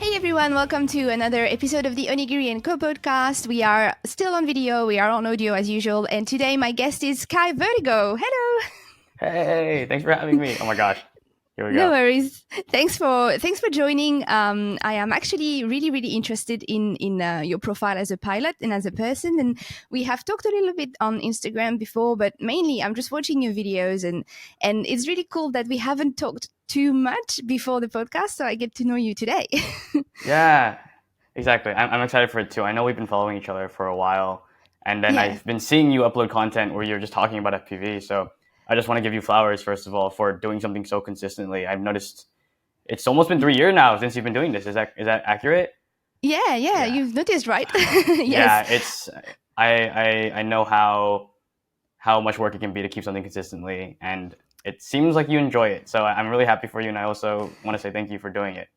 Hey everyone, welcome to another episode of the Onigiri and Co podcast. We are still on video, we are on audio as usual, and today my guest is Kai Vertigo. Hello. Hey, thanks for having me. Oh my gosh. Here we No go. worries. Thanks for joining. I am actually really interested in your profile as a pilot and as a person. And we have talked a little bit on Instagram before, but mainly I'm just watching your videos, and it's really cool that we haven't talked too much before the podcast, so I get to know you today. Yeah, exactly. I'm excited for it too. I know we've been following each other for a while, and then Yeah. I've been seeing you upload content where you're just talking about FPV. So I just want to give you flowers, first of all, for doing something so consistently. I've noticed it's almost been 3 years now since you've been doing this. Is that accurate? Yeah, Yeah. you've noticed, right? Yes. Yeah, it's I know how much work it can be to keep something consistently, and it seems like you enjoy it. So I'm really happy for you, and I also want to say thank you for doing it.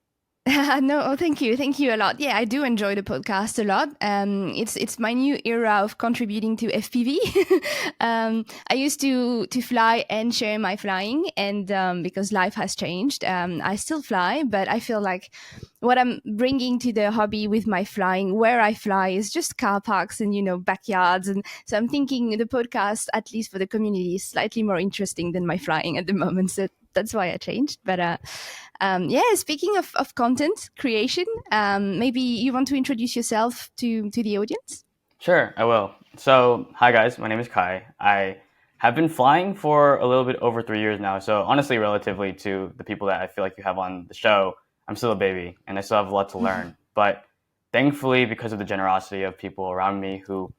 No, thank you a lot. Yeah, I do enjoy the podcast a lot. It's my new era of contributing to FPV. I used to fly and share my flying, and because life has changed, I still fly, but I feel like what I'm bringing to the hobby with my flying, where I fly, is just car parks and backyards, and so I'm thinking the podcast, at least for the community, is slightly more interesting than my flying at the moment. So that's why I changed. But yeah, speaking of content creation, maybe you want to introduce yourself to the audience? Sure, I will. So, hi guys, my name is Kai. I have been flying for a little bit over 3 years now. So, honestly, relatively to the people that I feel like you have on the show, I'm still a baby and I still have a lot to learn. But thankfully, because of the generosity of people around me who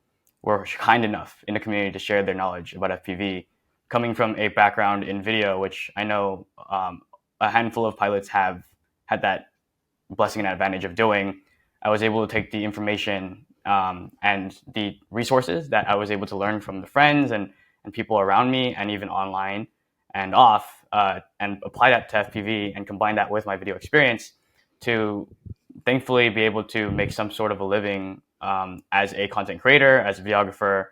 were kind enough in the community to share their knowledge about FPV, coming from a background in video, which I know a handful of pilots have had that blessing and advantage of doing, I was able to take the information and the resources that I was able to learn from the friends and people around me and even online and off and apply that to FPV and combine that with my video experience to thankfully be able to make some sort of a living as a content creator, as a videographer,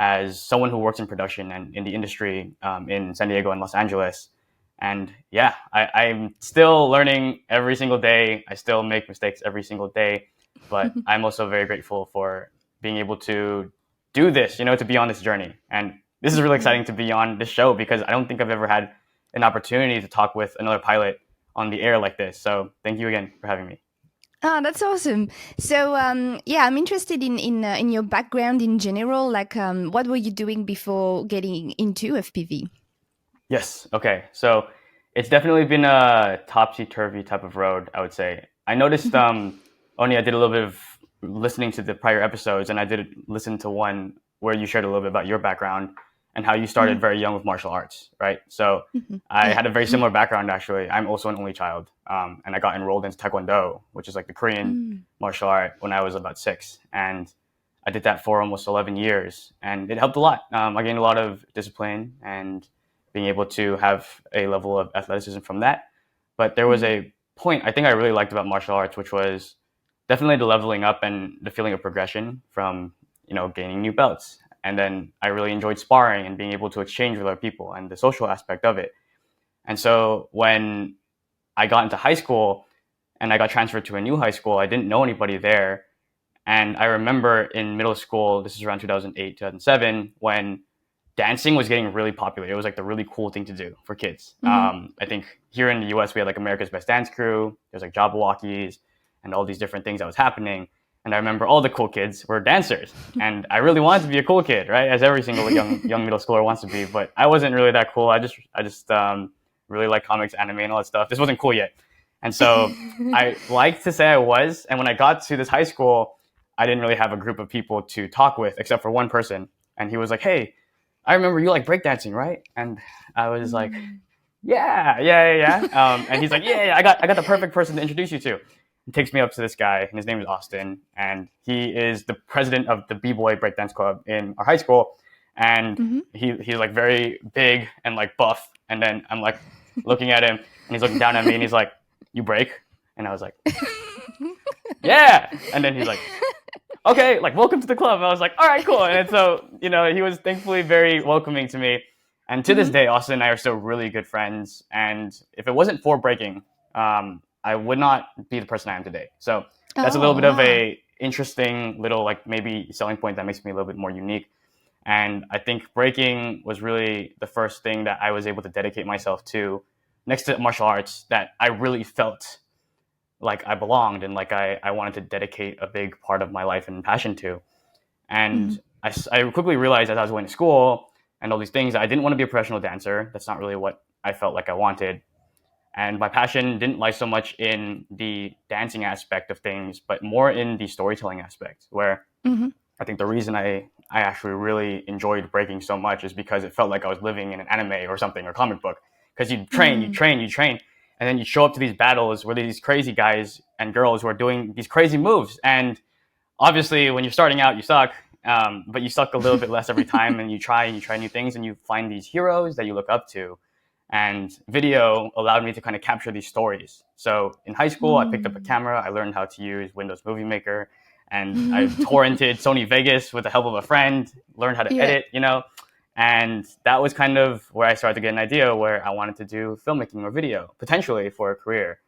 as someone who works in production and in the industry in San Diego and Los Angeles. And yeah, I'm still learning every single day. I still make mistakes every single day, but I'm also very grateful for being able to do this, to be on this journey. And this is really exciting to be on this show because I don't think I've ever had an opportunity to talk with another pilot on the air like this. So thank you again for having me. Ah, that's awesome. So, yeah, I'm interested in your background in general. Like, what were you doing before getting into FPV? Yes. Okay. So it's definitely been a topsy turvy type of road, I would say. I noticed, Oni, I did a little bit of listening to the prior episodes, and I did listen to one where you shared a little bit about your background and how you started very young with martial arts, right? So I Yeah. had a very similar background, actually. I'm also an only child, and I got enrolled into Taekwondo, which is like the Korean Mm. martial art, when I was about 6. And I did that for almost 11 years, and it helped a lot. I gained a lot of discipline and being able to have a level of athleticism from that. But there was Mm. a point I think I really liked about martial arts, which was definitely the leveling up and the feeling of progression from, gaining new belts. And then I really enjoyed sparring and being able to exchange with other people and the social aspect of it. And so when I got into high school and I got transferred to a new high school, I didn't know anybody there. And I remember in middle school, this is around 2008, 2007, when dancing was getting really popular. It was like the really cool thing to do for kids. Hmm. I think here in the US, we had like America's Best Dance Crew. There's like Jabberwockies and all these different things that was happening. And I remember all the cool kids were dancers. And I really wanted to be a cool kid, right? As every single young middle schooler wants to be. But I wasn't really that cool. I just really like comics, anime, and all that stuff. This wasn't cool yet. And so I like to say I was. And when I got to this high school, I didn't really have a group of people to talk with except for one person. And he was like, "Hey, I remember you like breakdancing, right?" And I was like, Mm. yeah. And he's like, yeah, I got the perfect person to introduce you to. He takes me up to this guy, and his name is Austin, and he is the president of the B-boy breakdance club in our high school. And Mhm. he's like very big and like buff. And then I'm like looking at him, and he's looking down at me, and he's like, "You break?" And I was like, "Yeah." And then he's like, "Okay, like welcome to the club." And I was like, "All right, cool." And so, he was thankfully very welcoming to me. And to this Mhm. day, Austin and I are still really good friends. And if it wasn't for breaking, I would not be the person I am today. So that's a little Oh, bit of wow. a interesting little like maybe selling point that makes me a little bit more unique. And I think breaking was really the first thing that I was able to dedicate myself to next to martial arts that I really felt like I belonged and like I wanted to dedicate a big part of my life and passion to. And Mhm. I quickly realized as I was going to school and all these things, I didn't want to be a professional dancer. That's not really what I felt like I wanted. And my passion didn't lie so much in the dancing aspect of things, but more in the storytelling aspect, where Mhm. I think the reason I actually really enjoyed breaking so much is because it felt like I was living in an anime or something or comic book. Because you train, you Mm. train, you train, and then you show up to these battles where these crazy guys and girls who are doing these crazy moves. And obviously, when you're starting out, you suck, but you suck a little bit less every time, and you try new things, and you find these heroes that you look up to. And video allowed me to kind of capture these stories. So in high school, I picked up a Mm. camera. I learned how to use Windows Movie Maker, and I torrented Sony Vegas with the help of a friend. Learned how to Yeah. edit, and that was kind of where I started to get an idea where I wanted to do filmmaking or video, potentially for a career.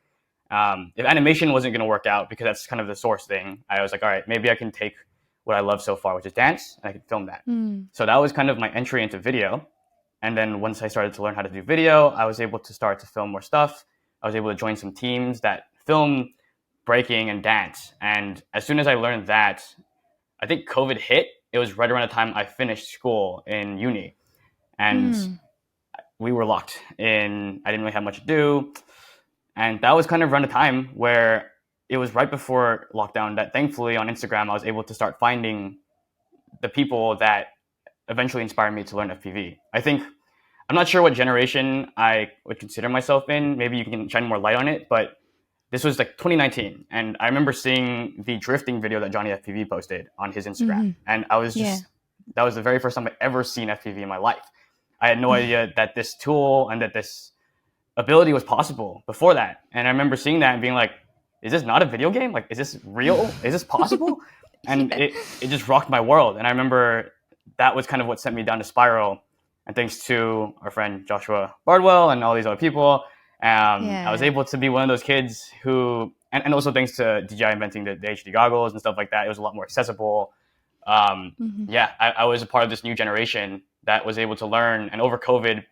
If animation wasn't going to work out, because that's kind of the source thing, I was like, all right, maybe I can take what I love so far, which is dance, and I can film that. Mm. So that was kind of my entry into video. And then once I started to learn how to do video, I was able to start to film more stuff. I was able to join some teams that film breaking and dance. And as soon as I learned that, I think COVID hit. It was right around the time I finished school in uni. And Mm. we were locked in. I didn't really have much to do. And that was kind of around the time where it was right before lockdown that thankfully on Instagram I was able to start finding the people that eventually inspired me to learn FPV. I think I'm not sure what generation I would consider myself in. Maybe you can shine more light on it, but this was like 2019, and I remember seeing the drifting video that Johnny FPV posted on his Instagram, Mhm. and I was Yeah. just that was the very first time I ever seen FPV in my life. I had no idea that this tool and that this ability was possible before that. And I remember seeing that and being like, is this not a video game? Like, is this real? Is this possible? And Yeah. it just rocked my world. And I remember that was kind of what sent me down the spiral. And thanks to our friend Joshua Bardwell and all these other people, I was Yeah. able to be one of those kids who, and also thanks to DJI inventing the HD goggles and stuff like that, it was a lot more accessible. Mhm. Yeah, I was a part of this new generation that was able to learn. And over COVID,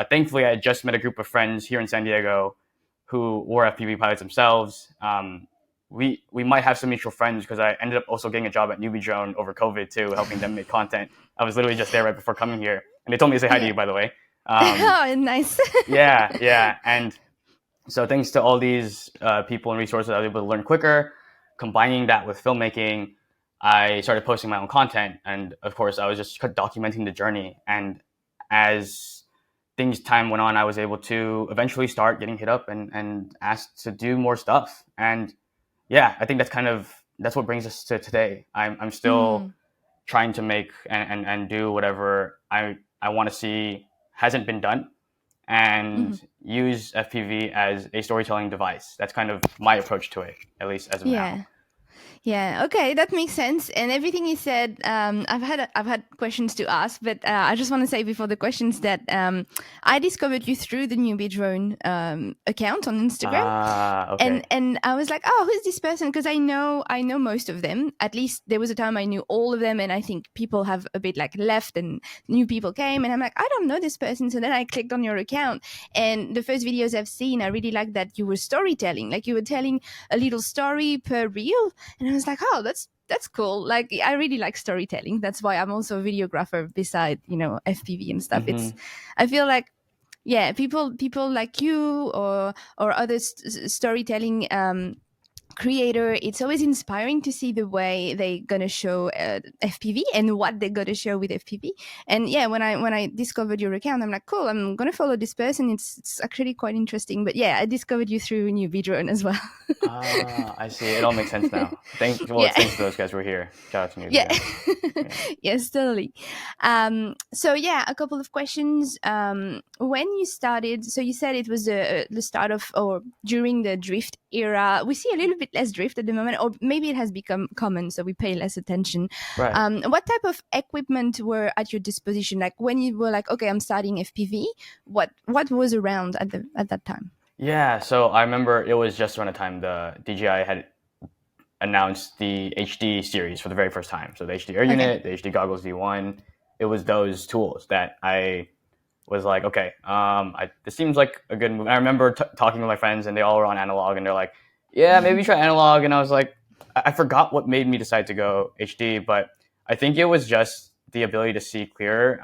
thankfully, I had just met a group of friends here in San Diego who were FPV pilots themselves. We might have some mutual friends because I ended up also getting a job at Newbie Drone over COVID too, helping them make content. I was literally just there right before coming here, and they told me to say hi to Yeah. you, by the way. Oh, nice. Yeah, and so thanks to all these people and resources, I was able to learn quicker. Combining that with filmmaking, I started posting my own content, and of course, I was just documenting the journey. And as time went on, I was able to eventually start getting hit up and asked to do more stuff. And yeah, I think that's what brings us to today. I'm still Mm. trying to make and do whatever I want to see hasn't been done, Mhm. and use FPV as a storytelling device. That's kind of my approach to it, at least as of now. Yeah. Yeah, okay, that makes sense. And everything you said, I've had questions to ask, but I just want to say before the questions that I discovered you through the Newbie Drone account on Instagram, Ah, and okay. I was like, oh, who's this person? Because I know most of them. At least there was a time I knew all of them, and I think people have a bit like left, and new people came, and I'm like, I don't know this person. So then I clicked on your account, and the first videos I've seen, I really like that you were storytelling, like you were telling a little story per reel, and I was like, oh, that's cool. Like I really like storytelling. That's why I'm also a videographer beside, FPV and stuff. Mm-hmm. I feel like, yeah, people like you or other storytelling creator, it's always inspiring to see the way they gonna show FPV and what they're gonna show with FPV. And yeah, when I discovered your account, I'm like, cool, I'm gonna follow this person. It's actually quite interesting. But yeah, I discovered you through New Drone as well. Ah, I see. It all makes sense now. Yeah. It's thanks to those guys who were here. Shout out to Newbie Yeah. Drone. Yeah. Yes, totally. So yeah, a couple of questions. When you started, so you said it was the start of or during the drift era. We see a little bit less drift at the moment, or maybe it has become common, so we pay less attention. Right. What type of equipment were at your disposition? Like when you were like, okay, I'm starting FPV. What was around at that time? Yeah, so I remember it was just around the time the DJI had announced the HD series for the very first time. So the HD Air Okay. Unit, the HD Goggles V1, it was those tools that I was like, okay, this seems like a good move. And I remember talking with my friends, and they all were on analog, and they're like, yeah, maybe try analog. And I was like, I forgot what made me decide to go HD, but I think it was just the ability to see clearer.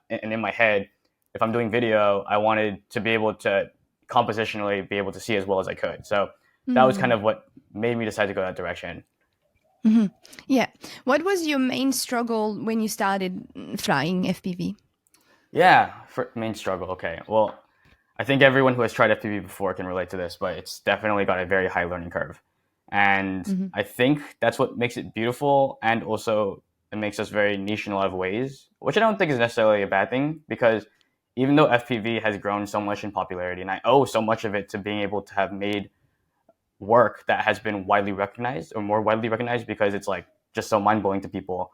And in my head, if I'm doing video, I wanted to be able to compositionally be able to see as well as I could. So that was kind Mm. of what made me decide to go that direction. Hmm. Yeah. What was your main struggle when you started flying FPV? Yeah, for main struggle. Okay, well, I think everyone who has tried FPV before can relate to this, but it's definitely got a very high learning curve. And Hmm. I think that's what makes it beautiful, and also it makes us very niche in a lot of ways, which I don't think is necessarily a bad thing, because even though FPV has grown so much in popularity, and I owe so much of it to being able to have made work that has been widely recognized or more widely recognized, because it's like just so mind blowing to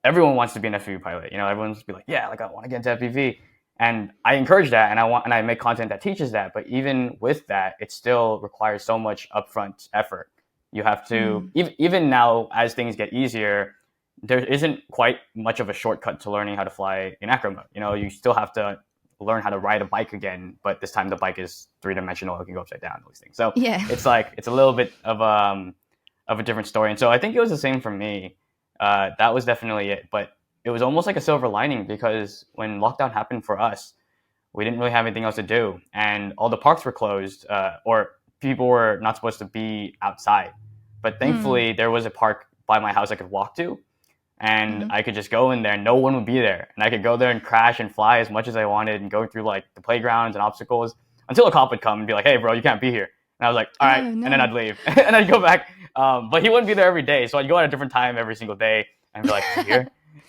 everyone wants to be an FPV pilot. Everyone wants to be like, yeah, like I want to get into FPV. And I encourage that, and I make content that teaches that. But even with that, it still requires so much upfront effort. You have to, Mm. even now as things get easier, there isn't quite much of a shortcut to learning how to fly in acro mode. You still have to learn how to ride a bike again, but this time the bike is 3 dimensional. It can go upside down, all these things. So Yeah. it's a little bit of a different story. And so I think it was the same for me. That was definitely it. But it was almost like a silver lining, because when lockdown happened for us, we didn't really have anything else to do, and all the parks were closed, or people were not supposed to be outside. But Mm. thankfully, there was a park by my house I could walk to, and Hmm. I could just go in there. No one would be there, and I could go there and crash and fly as much as I wanted, and go through like the playgrounds and obstacles until a cop would come and be like, "Hey, bro, you can't be here." And I was like, "All right," Oh and then no. I'd leave, and I'd go back. But he wouldn't be there every day, so I'd go at a different time every single day and be like, "Is he here?"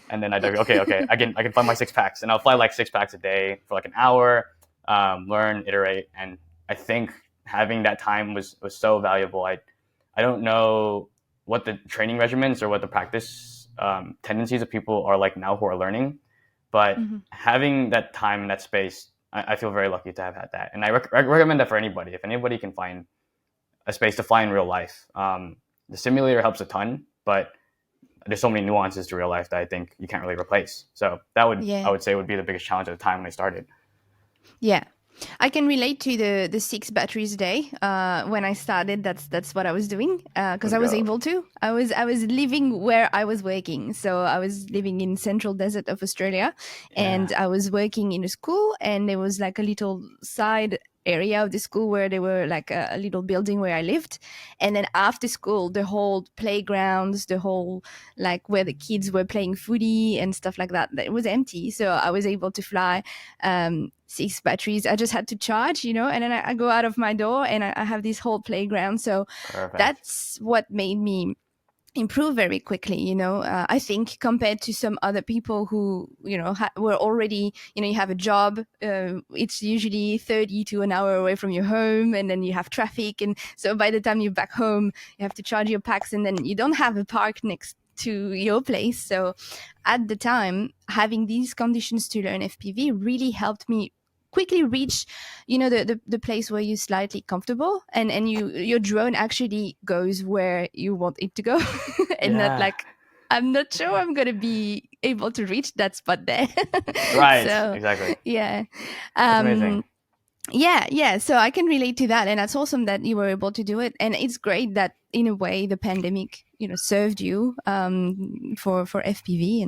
And then I'd go, "Okay, okay, I can fly my 6 packs," and I'll fly like 6 packs a day for like an hour, learn, iterate, and I think having that time was so valuable. I don't know what the training regimens or what the practice tendencies of people are like now who are learning, but Hmm. having that time and that space, I feel very lucky to have had that, and I recommend that for anybody. If anybody can find a space to fly in real life, the simulator helps a ton, but there's so many nuances to real life that I think you can't really replace. So I Yeah. would say would be the biggest challenge at the time when I started. Yeah. I can relate to the 6 batteries a day. When I started, that's what I was doing because Let's I was go. able to. I was living where I was working, so I was living in central desert of Australia, Yeah. and I was working in a school, and there was like a little side area of the school where there were like a little building where I lived, and then after school, the whole playgrounds, the whole like where the kids were playing footy and stuff like that, it was empty. So I was able to fly 6 batteries. I just had to charge, and then I go out of my door and I have this whole playground. So Perfect. that's what made me improve very quickly. I think compared to some other people who were already, you have a job, it's usually 30 to an hour away from your home, and then you have traffic, and so by the time you're back home you have to charge your packs, and then you don't have a park next to your place. So at the time, having these conditions to learn FPV really helped me quickly reach, the place where you're slightly comfortable, and your drone actually goes where you want it to go and not Yeah. like, I'm not sure I'm gonna be able to reach that spot there. Right. So Exactly. yeah. That's amazing. um yeah, so I can relate to that, and that's awesome that you were able to do it, and it's great that in a way the pandemic served you for FPV,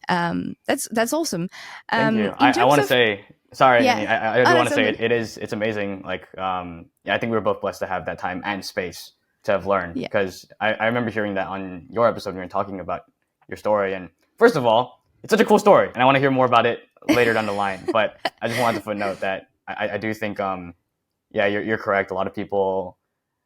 and that's awesome. Thank you. In I terms want to of, say sorry, Annie. yeah. I Oh, do want that's to so say good. it's amazing. Like yeah, I think we were both blessed to have that time and space to have learned, Yeah. because I remember hearing that on your episode when you were talking about your story. And first of all, it's such a cool story, and I want to hear more about it later down the line. But I just wanted to footnote that I do think yeah, you're correct. A lot of people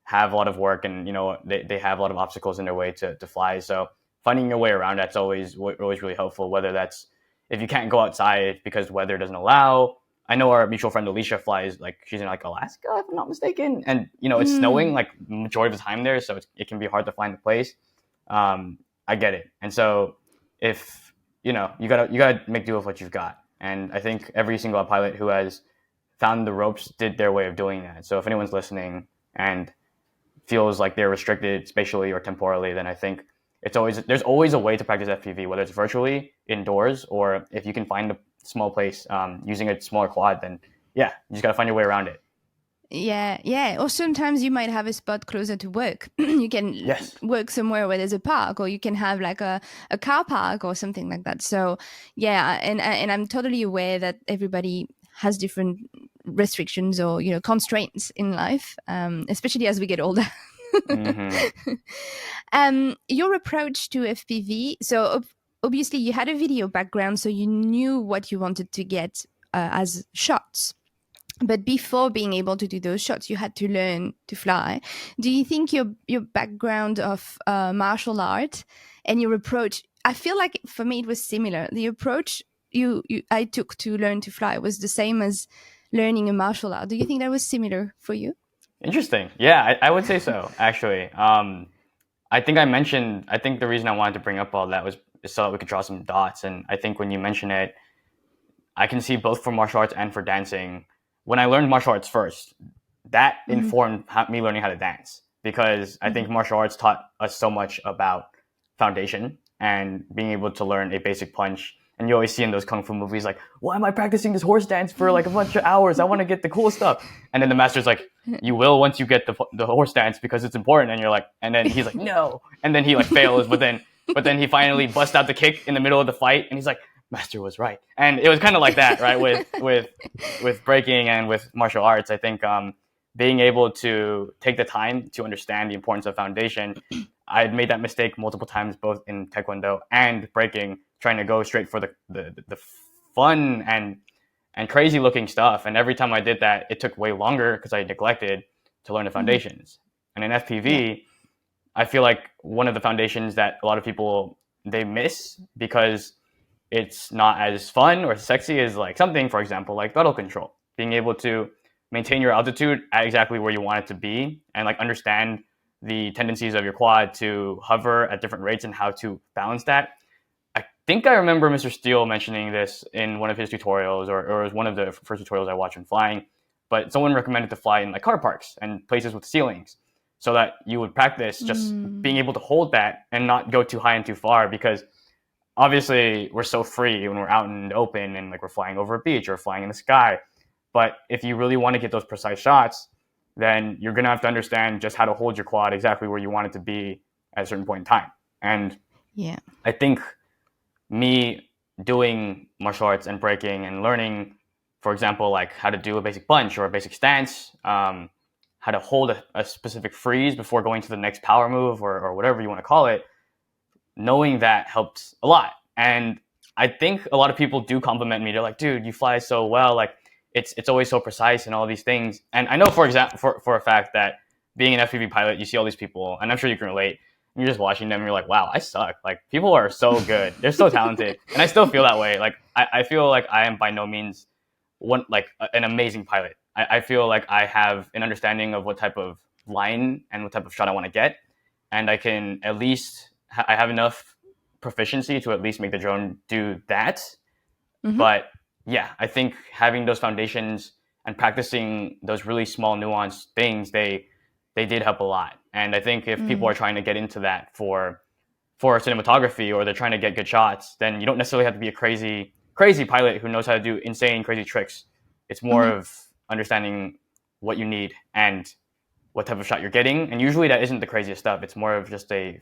have a lot of work, and they have a lot of obstacles in their way to fly. So finding your way around that's always really helpful, whether that's if you can't go outside because weather doesn't allow. I know our mutual friend Alicia flies, like she's in like Alaska if I'm not mistaken, and it's snowing Mm, like majority of the time there, so it can be hard to find a place. I get it. And so if you gotta make do with what you've got. And I think every single pilot who has found the ropes did their way of doing that. So if anyone's listening and feels like they're restricted spatially or temporally, then I think there's always a way to practice FPV, whether it's virtually indoors or if you can find a small place using a smaller quad, then yeah, you just got to find your way around it. Yeah. Or sometimes you might have a spot closer to work. You can Yes. work somewhere where there's a park, or you can have like a car park or something like that. So yeah, and I'm totally aware that everybody has different restrictions or constraints in life, especially as we get older. Mm-hmm. Your approach to FPV. So obviously you had a video background, so you knew what you wanted to get as shots. But before being able to do those shots, you had to learn to fly. Do you think your background of martial art and your approach? I feel like for me it was similar. The approach I took to learn to fly was the same as learning a martial art. Do you think that was similar for you? Interesting. Yeah, I would say so, actually. I think I think the reason I wanted to bring up all that was so that we could draw some dots. And I think when you mention it, I can see both for martial arts and for dancing. When I learned martial arts first, that informed me learning how to dance, because I think martial arts taught us so much about foundation and being able to learn a basic punch. And you always see in those kung fu movies, like, why am I practicing this horse dance for like a bunch of hours? I want to get the cool stuff. And then the master's like, you will once you get the horse dance because it's important. And you're like, and then he's like, no. And then he like fails, but then he finally busts out the kick in the middle of the fight, and he's like, master was right. And it was kind of like that, right? With breaking and with martial arts, I think being able to take the time to understand the importance of foundation. I had made that mistake multiple times, both in Taekwondo and breaking, trying to go straight for the fun and crazy looking stuff. And every time I did that, it took way longer because I neglected to learn the foundations. And in FPV, I feel like one of the foundations that a lot of people, they miss because it's not as fun or sexy as like something, for example, like throttle control, being able to maintain your altitude at exactly where you want it to be, and like understand the tendencies of your quad to hover at different rates and how to balance that. I think I remember Mr. Steele mentioning this in one of his tutorials, or it was one of the first tutorials I watched when flying, but someone recommended to fly in like car parks and places with ceilings so that you would practice just being able to hold that and not go too high and too far, because obviously we're so free when we're out in the open and like we're flying over a beach or flying in the sky. But if you really want to get those precise shots, then you're going to have to understand just how to hold your quad exactly where you want it to be at a certain point in time. And yeah, I think me doing martial arts and breaking and learning, for example, like how to do a basic punch or a basic stance, how to hold a specific freeze before going to the next power move or whatever you want to call it, knowing that helps a lot. And I think a lot of people do compliment me. They're like, dude, you fly so well. Like it's always so precise and all these things. And I know, for example, for a fact that being an FPV pilot, you see all these people, and I'm sure you can relate. And you're just watching them and you're like, wow, I suck. Like people are so good. They're so talented. And I still feel that way. Like I feel like I am by no means an amazing pilot. I feel like I have an understanding of what type of line and what type of shot I want to get. And I can at least I have enough proficiency to at least make the drone do that. But yeah, I think having those foundations and practicing those really small nuanced things, they did help a lot. And I think if people are trying to get into that for cinematography, or they're trying to get good shots, then you don't necessarily have to be a crazy pilot who knows how to do insane, crazy tricks. It's more of understanding what you need and what type of shot you're getting. And usually that isn't the craziest stuff. It's more of just a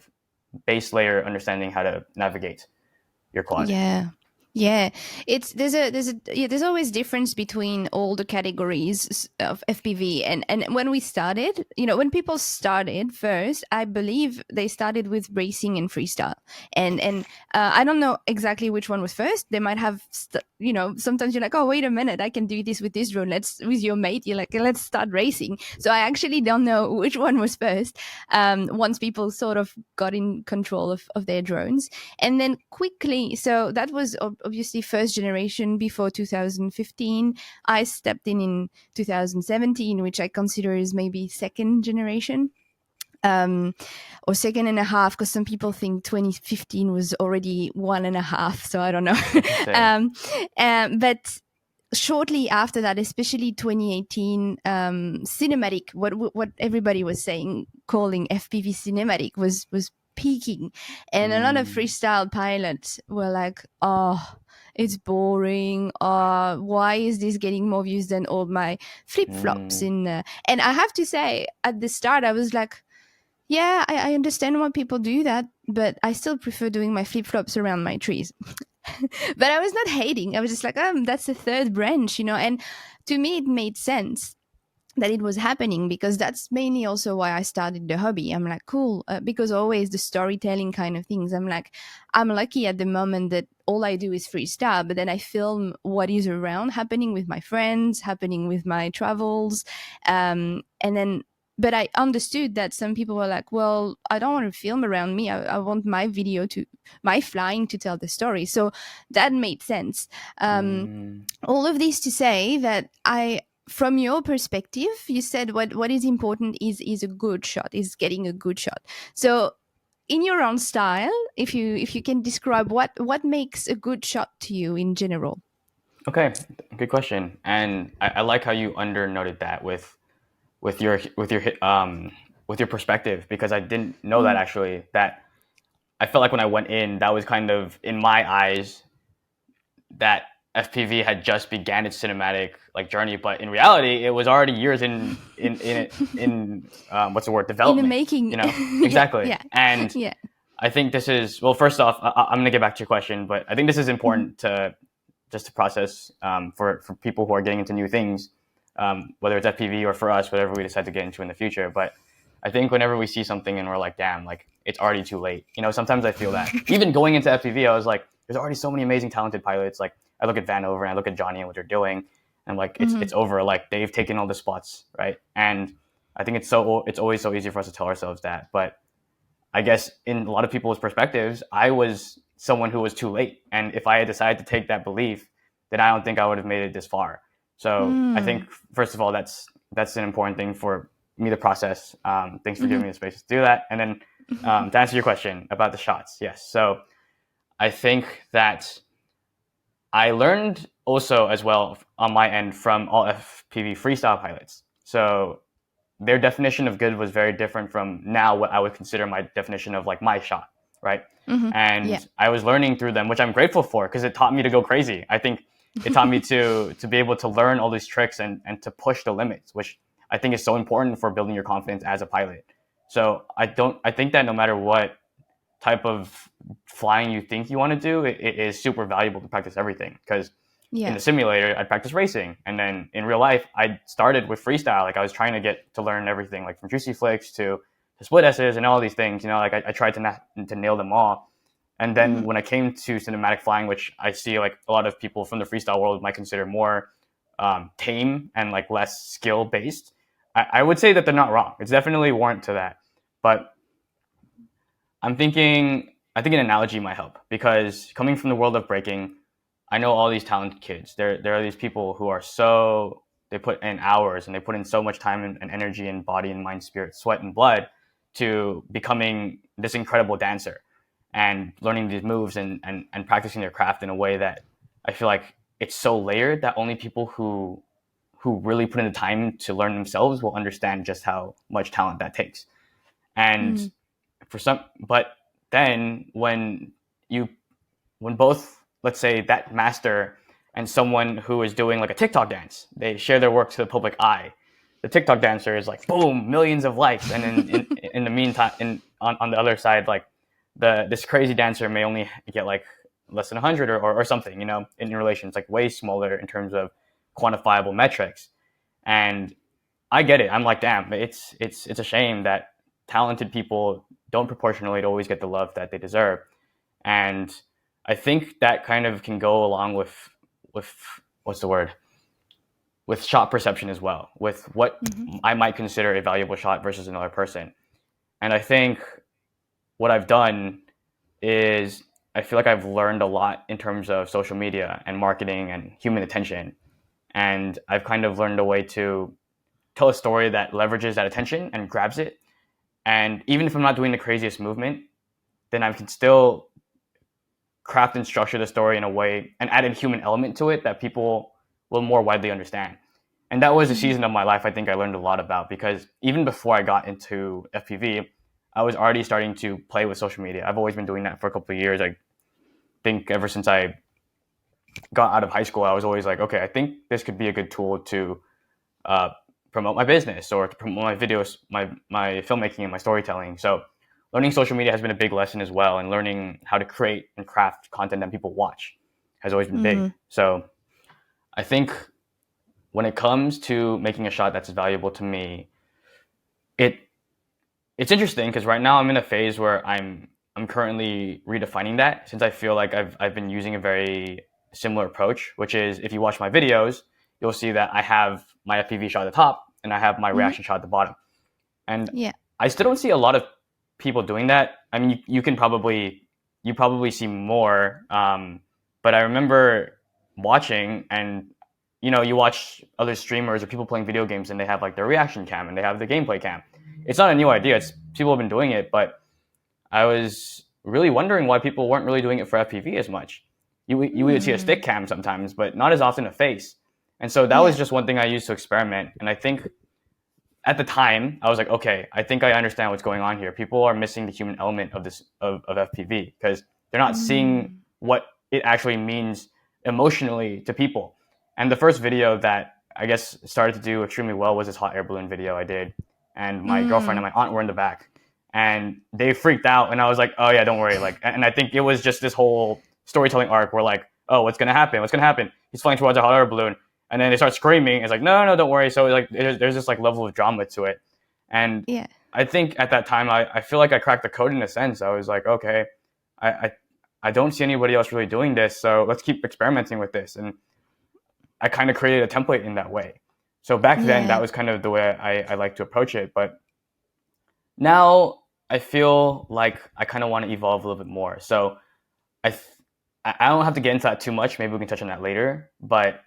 base layer understanding how to navigate your quad. Yeah, there's always difference between all the categories of FPV, and when we started, when people started first, I believe they started with racing and freestyle, and I don't know exactly which one was first. They might have sometimes you're like, oh wait a minute, I can do this with this drone. With your mate, you're like, let's start racing. So I actually don't know which one was first. Once people sort of got in control of their drones, and then quickly, so that was obviously first generation before 2015. I stepped in 2017, which I consider is maybe second generation, or second and a half, because some people think 2015 was already 1.5. So I don't know. But shortly after that, especially 2018, cinematic, what everybody was saying, calling FPV cinematic, was peaking, and a lot of freestyle pilots were like, "Oh, it's boring. Why is this getting more views than all my flip flops?" In and I have to say, at the start, I was like, "Yeah, I understand why people do that, but I still prefer doing my flip flops around my trees." But I was not hating. I was just like, that's the third branch, And to me, it made sense that it was happening, because that's mainly also why I started the hobby. I'm like, cool, because always the storytelling kind of things. I'm like, I'm lucky at the moment that all I do is freestyle, but then I film what is around happening with my friends, happening with my travels, and then. But I understood that some people were like, well, I don't want to film around me. I want my flying to tell the story. So that made sense. All of this to say that from your perspective, you said what is important is a good shot, is getting a good shot. So in your own style, if you can describe what makes a good shot to you in general. Okay, good question. And I like how you undernoted that with your with your perspective, because I didn't know that actually. That I felt like when I went in, that was kind of in my eyes that FPV had just began its cinematic like journey, but in reality, it was already years in what's the word, In the development. making. Exactly. Yeah. And Yeah. I think this is, well, first off, I'm going to get back to your question, but I think this is important to just to process for people who are getting into new things, whether it's FPV or for us, whatever we decide to get into in the future. But I think whenever we see something and we're like, damn, like it's already too late. Sometimes I feel that. Even going into FPV, I was like, there's already so many amazing, talented pilots. Like I look at Vanover and I look at Johnny and what they're doing, and I'm like, it's over. Like they've taken all the spots, right? And I think it's always so easy for us to tell ourselves that, but I guess in a lot of people's perspectives, I was someone who was too late. And if I had decided to take that belief, then I don't think I would have made it this far. So I think, first of all, that's an important thing for me to process. Thanks for giving me the space to do that. And then to answer your question about the shots, yes. So I think that I learned also as well on my end from all FPV freestyle pilots. So their definition of good was very different from now what I would consider my definition of like my shot, right? And Yeah. I was learning through them, which I'm grateful for, because it taught me to go crazy. I think it taught me to be able to learn all these tricks and to push the limits, which I think is so important for building your confidence as a pilot. So I think that no matter what type of flying you think you want to do, it is super valuable to practice everything, because in the simulator, I'd practice racing. And then in real life, I started with freestyle. Like I was trying to get to learn everything, like from juicy flicks to split S's and all these things, like I tried to nail them all. And then when I came to cinematic flying, which I see like a lot of people from the freestyle world might consider more tame and like less skill based, I would say that they're not wrong. It's definitely warrant to that. But I think an analogy might help, because coming from the world of breaking, I know all these talented kids. There are these people who are they put in hours and they put in so much time and energy and body and mind, spirit, sweat and blood to becoming this incredible dancer and learning these moves and practicing their craft in a way that I feel like it's so layered that only people who really put in the time to learn themselves will understand just how much talent that takes. And but then when both, let's say, that master and someone who is doing like a TikTok dance, they share their work to the public eye, the TikTok dancer is like, boom, millions of likes. And then in the meantime, on the other side, like this crazy dancer may only get like less than 100 or something, in relation. It's like way smaller in terms of quantifiable metrics. And I get it. I'm like, damn, it's a shame that talented people don't proportionally always get the love that they deserve. And I think that kind of can go along with what's the word? With shot perception as well, with what I might consider a valuable shot versus another person. And I think what I've done is I feel like I've learned a lot in terms of social media and marketing and human attention. And I've kind of learned a way to tell a story that leverages that attention and grabs it. And even if I'm not doing the craziest movement, then I can still craft and structure the story in a way and add a human element to it that people will more widely understand. And that was a season of my life I think I learned a lot about, because even before I got into FPV, I was already starting to play with social media. I've always been doing that for a couple of years. I think ever since I got out of high school, I was always like, okay, I think this could be a good tool to uh, promote my business or to promote my videos, my filmmaking and my storytelling. So learning social media has been a big lesson as well, and learning how to create and craft content that people watch has always been big. So I think when it comes to making a shot that's valuable to me, it it's interesting because right now I'm in a phase where I'm currently redefining that, since I feel like I've been using a very similar approach, which is if you watch my videos, you'll see that I have my FPV shot at the top and I have my reaction shot at the bottom. And Yeah. I still don't see a lot of people doing that. I mean, you probably see more, but I remember watching, and you watch other streamers or people playing video games, and they have like their reaction cam and they have the gameplay cam. It's not a new idea. It's people have been doing it, but I was really wondering why people weren't really doing it for FPV as much. You would see a stick cam sometimes, but not as often a face. And so that was just one thing I used to experiment. And I think at the time I was like, okay, I think I understand what's going on here. People are missing the human element of this of FPV, because they're not seeing what it actually means emotionally to people. And the first video that I guess started to do extremely well was this hot air balloon video I did, and my girlfriend and my aunt were in the back, and they freaked out, and I was like, oh yeah, don't worry. Like, and I think it was just this whole storytelling arc where like, oh, what's gonna happen? What's gonna happen? He's flying towards a hot air balloon, and then they start screaming. It's like, no, no, don't worry. So like, there's this like level of drama to it, and Yeah. I think at that time, I feel like I cracked the code in a sense. I was like, okay, I I don't see anybody else really doing this, so let's keep experimenting with this, and I kind of created a template in that way. So back then, that was kind of the way I like to approach it, but now I feel like I kind of want to evolve a little bit more. So I don't have to get into that too much. Maybe we can touch on that later. But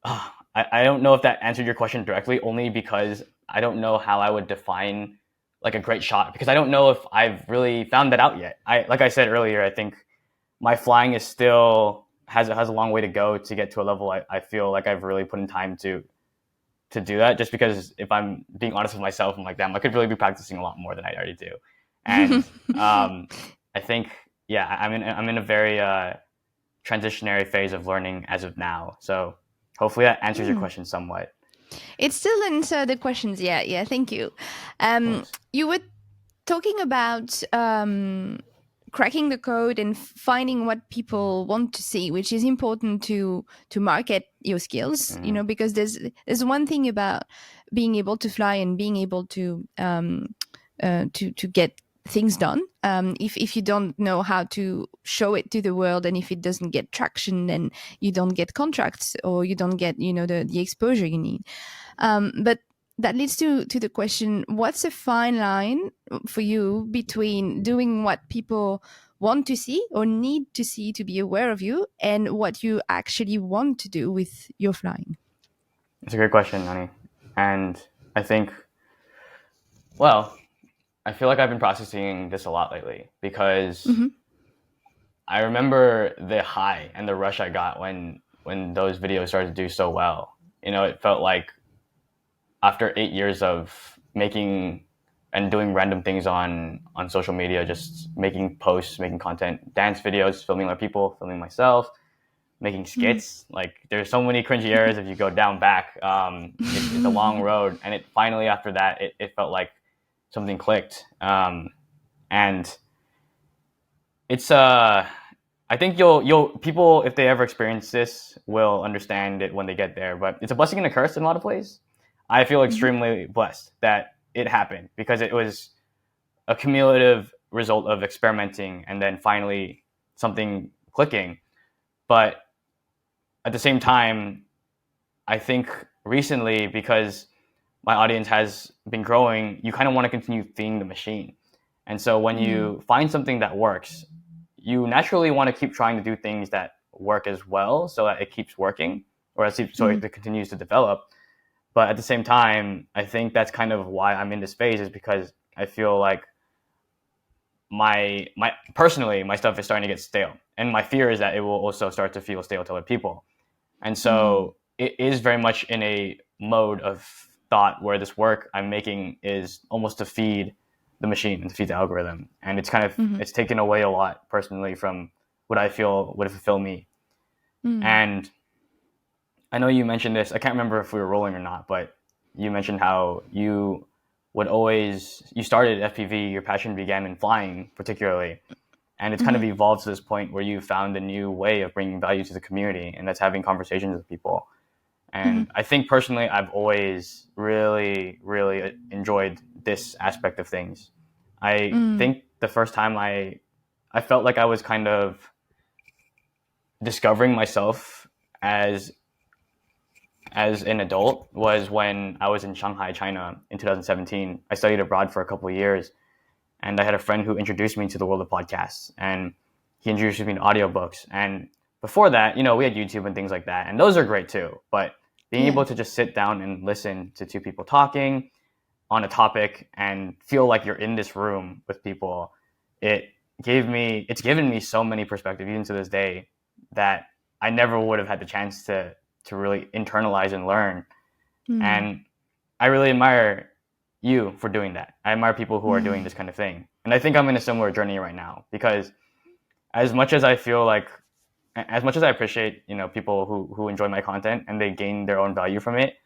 I don't know if that answered your question directly, only because I don't know how I would define like a great shot, because I don't know if I've really found that out yet. Like I said earlier, I think my flying is still has a long way to go to get to a level I feel like I've really put in time to do that, just because if I'm being honest with myself, I'm like, damn, I could really be practicing a lot more than I already do. And I think, yeah, I'm in a very transitionary phase of learning as of now. So hopefully that answers your question somewhat. It still answered the questions. Yeah. Thank you. You were talking about cracking the code and finding what people want to see, which is important to market your skills. Because there's one thing about being able to fly and being able to get things done. If you don't know how to show it to the world, and if it doesn't get traction, then you don't get contracts, or you don't get the exposure you need. But that leads to the question: what's a fine line for you between doing what people want to see or need to see to be aware of you, and what you actually want to do with your flying? It's a great question, Nani. And I think, well, I feel like I've been processing this a lot lately, because I remember the high and the rush I got when those videos started to do so well. It felt like after 8 years of making and doing random things on social media, just making posts, making content, dance videos, filming other people, filming myself, making skits. Like, there's so many cringy areas if you go down back. It's a long road, and it finally, after that, it felt like something clicked. And it's I think you'll people, if they ever experience this, will understand it when they get there. But it's a blessing and a curse in a lot of ways. I feel extremely blessed that it happened, because it was a cumulative result of experimenting and then finally something clicking. But at the same time, I think recently, because my audience has been growing, you kind of want to continue feeding the machine. And so when you find something that works, you naturally want to keep trying to do things that work as well, so that it keeps working, or so it continues to develop. But at the same time, I think that's kind of why I'm in this phase, is because I feel like my personally, my stuff is starting to get stale. And my fear is that it will also start to feel stale to other people. And so it is very much in a mode of thought where this work I'm making is almost to feed the machine and to feed the algorithm. And it's kind of, it's taken away a lot personally from what I feel would fulfill me. And I know you mentioned this, I can't remember if we were rolling or not, but you mentioned how you started FPV, your passion began in flying particularly. And it's kind of evolved to this point where you found a new way of bringing value to the community, and that's having conversations with people. And I think personally, I've always really, really enjoyed this aspect of things. I think the first time I felt like I was kind of discovering myself as an adult was when I was in Shanghai, China in 2017. I studied abroad for a couple of years, and I had a friend who introduced me to the world of podcasts, and he introduced me to audiobooks. And before that, we had YouTube and things like that, and those are great too. But being able to just sit down and listen to two people talking on a topic and feel like you're in this room with people, it's given me so many perspectives, even to this day, that I never would have had the chance to really internalize and learn. And I really admire you for doing that. I admire people who are doing this kind of thing. And I think I'm in a similar journey right now, because as much as I appreciate, people who enjoy my content and they gain their own value from it,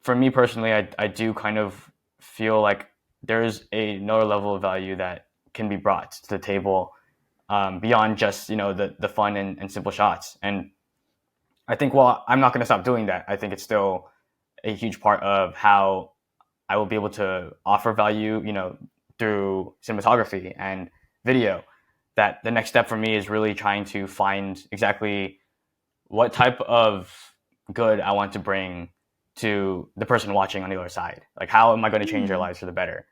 for me personally, I do kind of feel like there's another level of value that can be brought to the table, beyond just, the fun and simple shots. And I think, while I'm not going to stop doing that, I think it's still a huge part of how I will be able to offer value, through cinematography and video. That the next step for me is really trying to find exactly what type of good I want to bring to the person watching on the other side. Like, how am I going to change their lives for the better?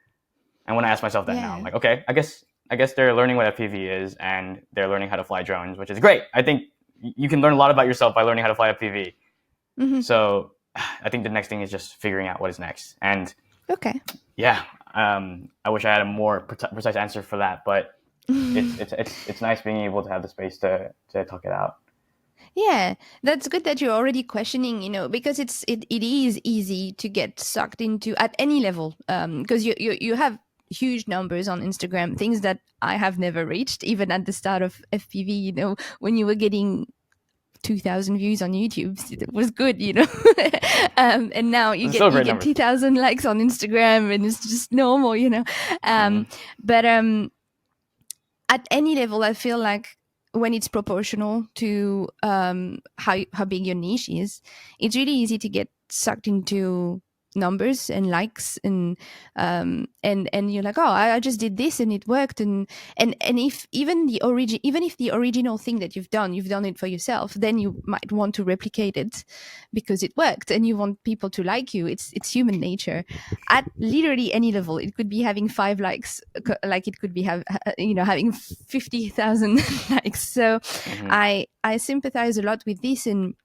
And when I ask myself that now, I'm like, okay, I guess they're learning what FPV is, and they're learning how to fly drones, which is great. I think you can learn a lot about yourself by learning how to fly FPV. So I think the next thing is just figuring out what is next. And yeah, I wish I had a more precise answer for that, but it's nice being able to have the space to talk it out. Yeah, that's good that you're already questioning, because it is easy to get sucked into at any level, because you have huge numbers on Instagram, things that I have never reached, even at the start of FPV, when you were getting 2,000 views on YouTube, it was good, and now you get 2,000 likes on Instagram, and it's just normal, But at any level, I feel like when it's proportional to how big your niche is, it's really easy to get sucked into numbers and likes, and you're like, oh, I just did this and it worked, and if even if the original thing that you've done it for yourself, then you might want to replicate it because it worked and you want people to like you. It's human nature at literally any level. It could be having 5 likes, like it could be having 50,000 likes. So I sympathize a lot with this. And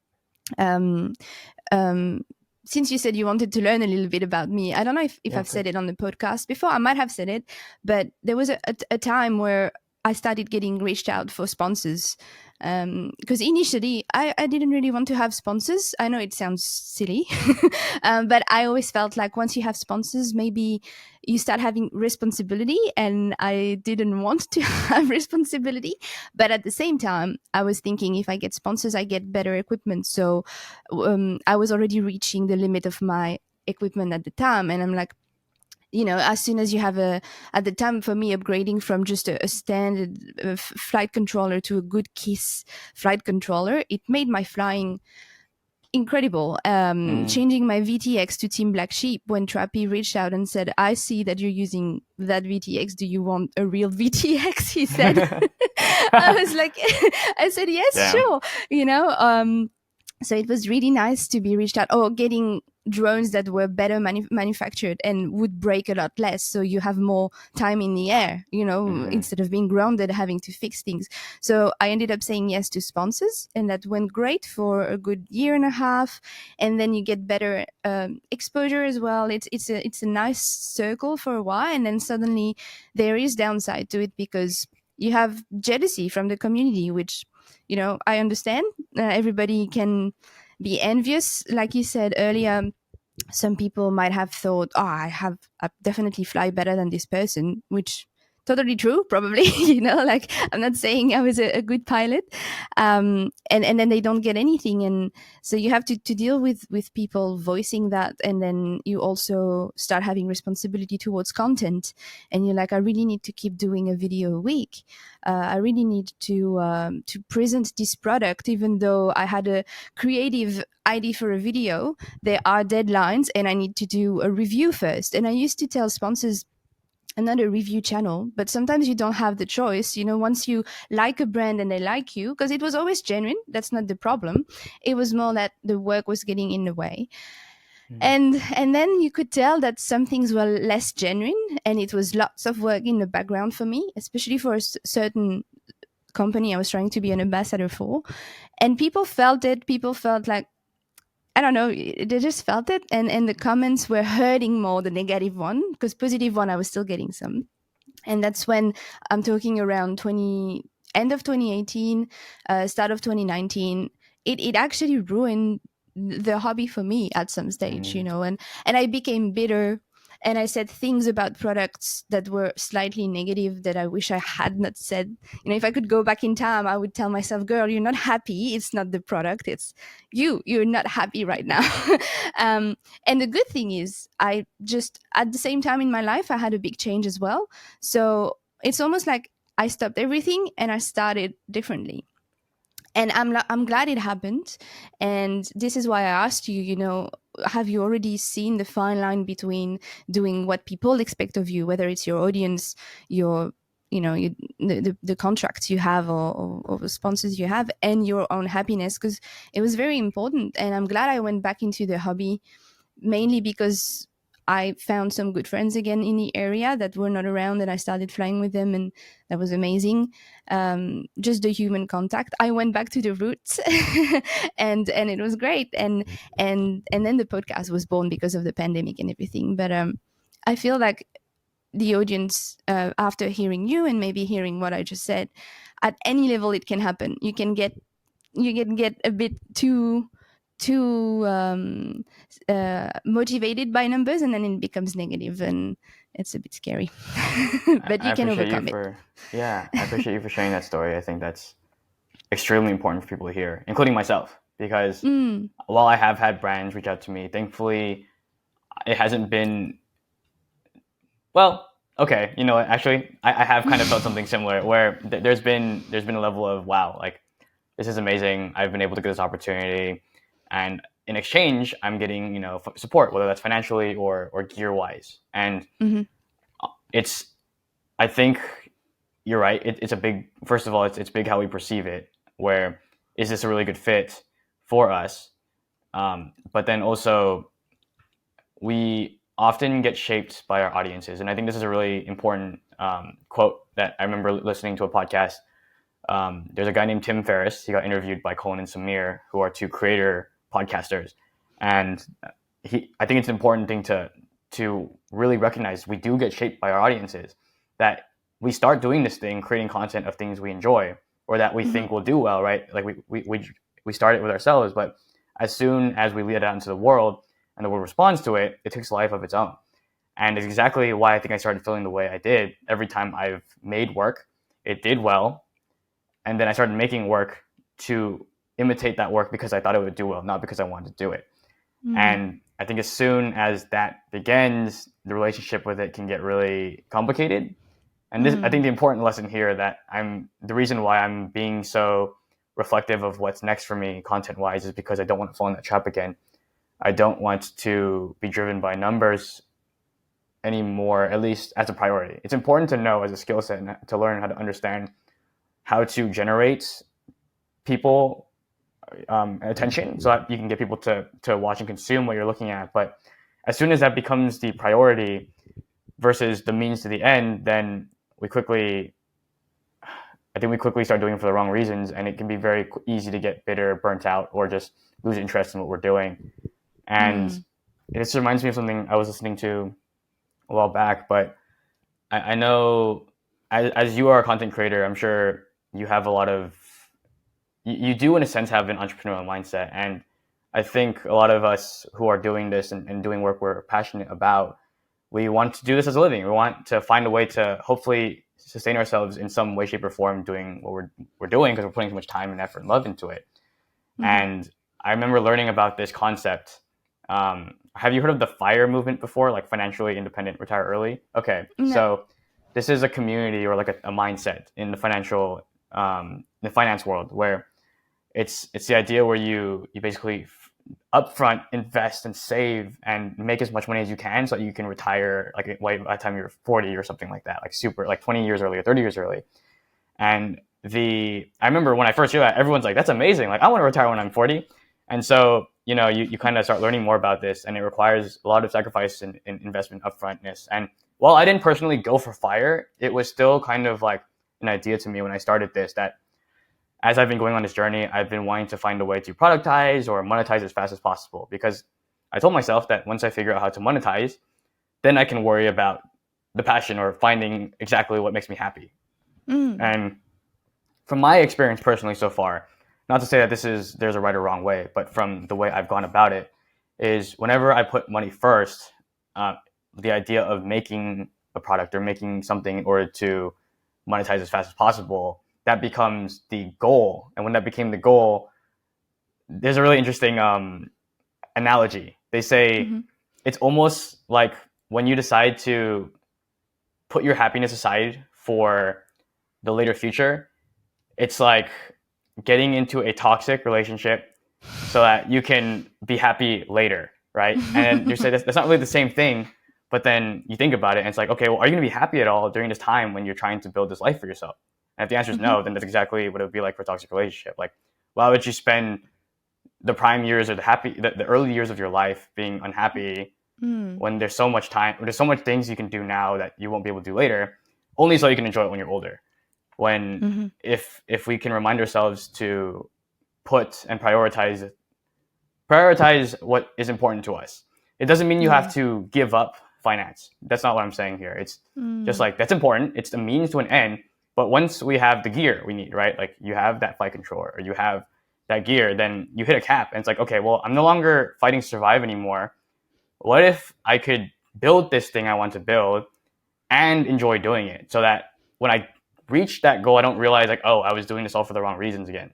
since you said you wanted to learn a little bit about me, I don't know if I've said it on the podcast before. I might have said it, but there was a time where I started getting reached out for sponsors, because initially I didn't really want to have sponsors. I know it sounds silly, but I always felt like once you have sponsors, maybe you start having responsibility, and I didn't want to have responsibility. But at the same time, I was thinking, if I get sponsors, I get better equipment. So I was already reaching the limit of my equipment at the time, and I'm like, as soon as you have at the time for me, upgrading from just a standard flight controller to a good KISS flight controller, it made my flying incredible. Changing my VTX to Team Black Sheep, when Trappy reached out and said, I see that you're using that VTX. Do you want a real VTX? He said. I was like, I said, yes, sure. So it was really nice to be reached out, or getting drones that were better manufactured and would break a lot less. So you have more time in the air, instead of being grounded, having to fix things. So I ended up saying yes to sponsors, and that went great for a good year and a half. And then you get better exposure as well. It's a nice circle for a while. And then suddenly there is downside to it, because you have jealousy from the community, which I understand everybody can be envious, like you said earlier. Some people might have thought, oh, I definitely fly better than this person, which totally true, probably. Like, I'm not saying I was a good pilot. And then they don't get anything. And so you have to deal with people voicing that. And then you also start having responsibility towards content. And you're like, I really need to keep doing a video a week. I really need to present this product, even though I had a creative idea for a video. There are deadlines and I need to do a review first. And I used to tell sponsors, another review channel, but sometimes you don't have the choice. Once you like a brand and they like you, because it was always genuine, that's not the problem. It was more that the work was getting in the way. And then you could tell that some things were less genuine, and it was lots of work in the background for me, especially for a certain company I was trying to be an ambassador for. And people felt it. People felt like, I don't know, they just felt it. And the comments were hurting more the negative one, because positive one, I was still getting some. And that's when I'm talking around end of 2018, start of 2019. It actually ruined the hobby for me at some stage, and I became bitter, and I said things about products that were slightly negative that I wish I had not said. If I could go back in time, I would tell myself, girl, you're not happy. It's not the product. It's you. You're not happy right now. And the good thing is, I just, at the same time in my life, I had a big change as well. So it's almost like I stopped everything and I started differently. And I'm glad it happened. And this is why I asked you, have you already seen the fine line between doing what people expect of you, whether it's your audience, your the contracts you have, or the sponsors you have, and your own happiness? Because it was very important. And I'm glad I went back into the hobby, mainly because I found some good friends again in the area that were not around, and I started flying with them, and that was amazing. Just the human contact. I went back to the roots, and it was great. And then the podcast was born because of the pandemic and everything. But I feel like the audience, after hearing you and maybe hearing what I just said, at any level it can happen. You can get a bit too motivated by numbers, and then it becomes negative, and it's a bit scary. But I you can appreciate you overcome it. I appreciate you for sharing that story. I think that's extremely important for people to hear, including myself, because while I have had brands reach out to me, thankfully it hasn't been, well, okay, actually I have kind of felt something similar, where there's been a level of, wow, like, this is amazing. I've been able to get this opportunity, and in exchange, I'm getting support, whether that's financially or gear wise. And it's, I think you're right. It's a big. First of all, it's big how we perceive it. Where is this a really good fit for us? But then also, we often get shaped by our audiences, and I think this is a really important quote that I remember listening to a podcast. There's a guy named Tim Ferriss. He got interviewed by Colin and Samir, who are two creator podcasters, and I think it's an important thing to really recognize. We do get shaped by our audiences. That we start doing this thing, creating content of things we enjoy or that we think will do well, right? Like we start it with ourselves, but as soon as we lead it out into the world and the world responds to it, it takes a life of its own. And it's exactly why I think I started feeling the way I did. Every time I've made work, it did well. And then I started making work to imitate that work because I thought it would do well, not because I wanted to do it. And I think as soon as that begins, the relationship with it can get really complicated. And this, I think the important lesson here that the reason why I'm being so reflective of what's next for me content-wise is because I don't want to fall in that trap again. I don't want to be driven by numbers anymore, at least as a priority. It's important to know as a skill set and to learn how to understand how to generate people attention so that you can get people to watch and consume what you're looking at. But as soon as that becomes the priority versus the means to the end, then I think we quickly start doing it for the wrong reasons, and it can be very easy to get bitter, burnt out, or just lose interest in what we're doing. And this reminds me of something I was listening to a while back, but I know as you are a content creator, I'm sure you have a lot of you do in a sense have an entrepreneurial mindset. And I think a lot of us who are doing this and doing work we're passionate about, we want to do this as a living. We want to find a way to hopefully sustain ourselves in some way, shape, or form doing what we're doing, because we're putting so much time and effort and love into it. And I remember learning about this concept. Have you heard of the FIRE movement before, like financially independent, retire early? Okay, No. so this is a community, or like a mindset in the finance world, where it's the idea where you basically upfront invest and save and make as much money as you can, so that you can retire like by the time you're 40 or something like that, like super, like 20 years early or 30 years early. And I remember when I first heard that, everyone's like, that's amazing, like I want to retire when I'm 40. And so you kind of start learning more about this, and it requires a lot of sacrifice and investment upfrontness. And while I didn't personally go for FIRE, it was still kind of like an idea to me when I started this, that as I've been going on this journey, I've been wanting to find a way to productize or monetize as fast as possible, because I told myself that once I figure out how to monetize, then I can worry about the passion or finding exactly what makes me happy. And from my experience personally so far, not to say that there's a right or wrong way, but from the way I've gone about it, is whenever I put money first, the idea of making a product or making something in order to monetize as fast as possible, that becomes the goal. And when that became the goal, there's a really interesting analogy. They say it's almost like when you decide to put your happiness aside for the later future, it's like getting into a toxic relationship so that you can be happy later, right? And you say that's not really the same thing, but then you think about it and it's like, okay, well, are you going to be happy at all during this time when you're trying to build this life for yourself? And if the answer is no, then that's exactly what it would be like for a toxic relationship. Like, why would you spend the prime years or the early years of your life being unhappy when there's so much time, when there's so much things you can do now that you won't be able to do later, only so you can enjoy it when you're older? When if we can remind ourselves to put and prioritize what is important to us, it doesn't mean you have to give up finance. That's not what I'm saying here. It's just like, that's important. It's the means to an end. But once we have the gear we need, right? Like you have that flight controller or you have that gear, then you hit a cap and it's like, okay, well, I'm no longer fighting to survive anymore. What if I could build this thing I want to build and enjoy doing it, so that when I reach that goal, I don't realize like, oh, I was doing this all for the wrong reasons again.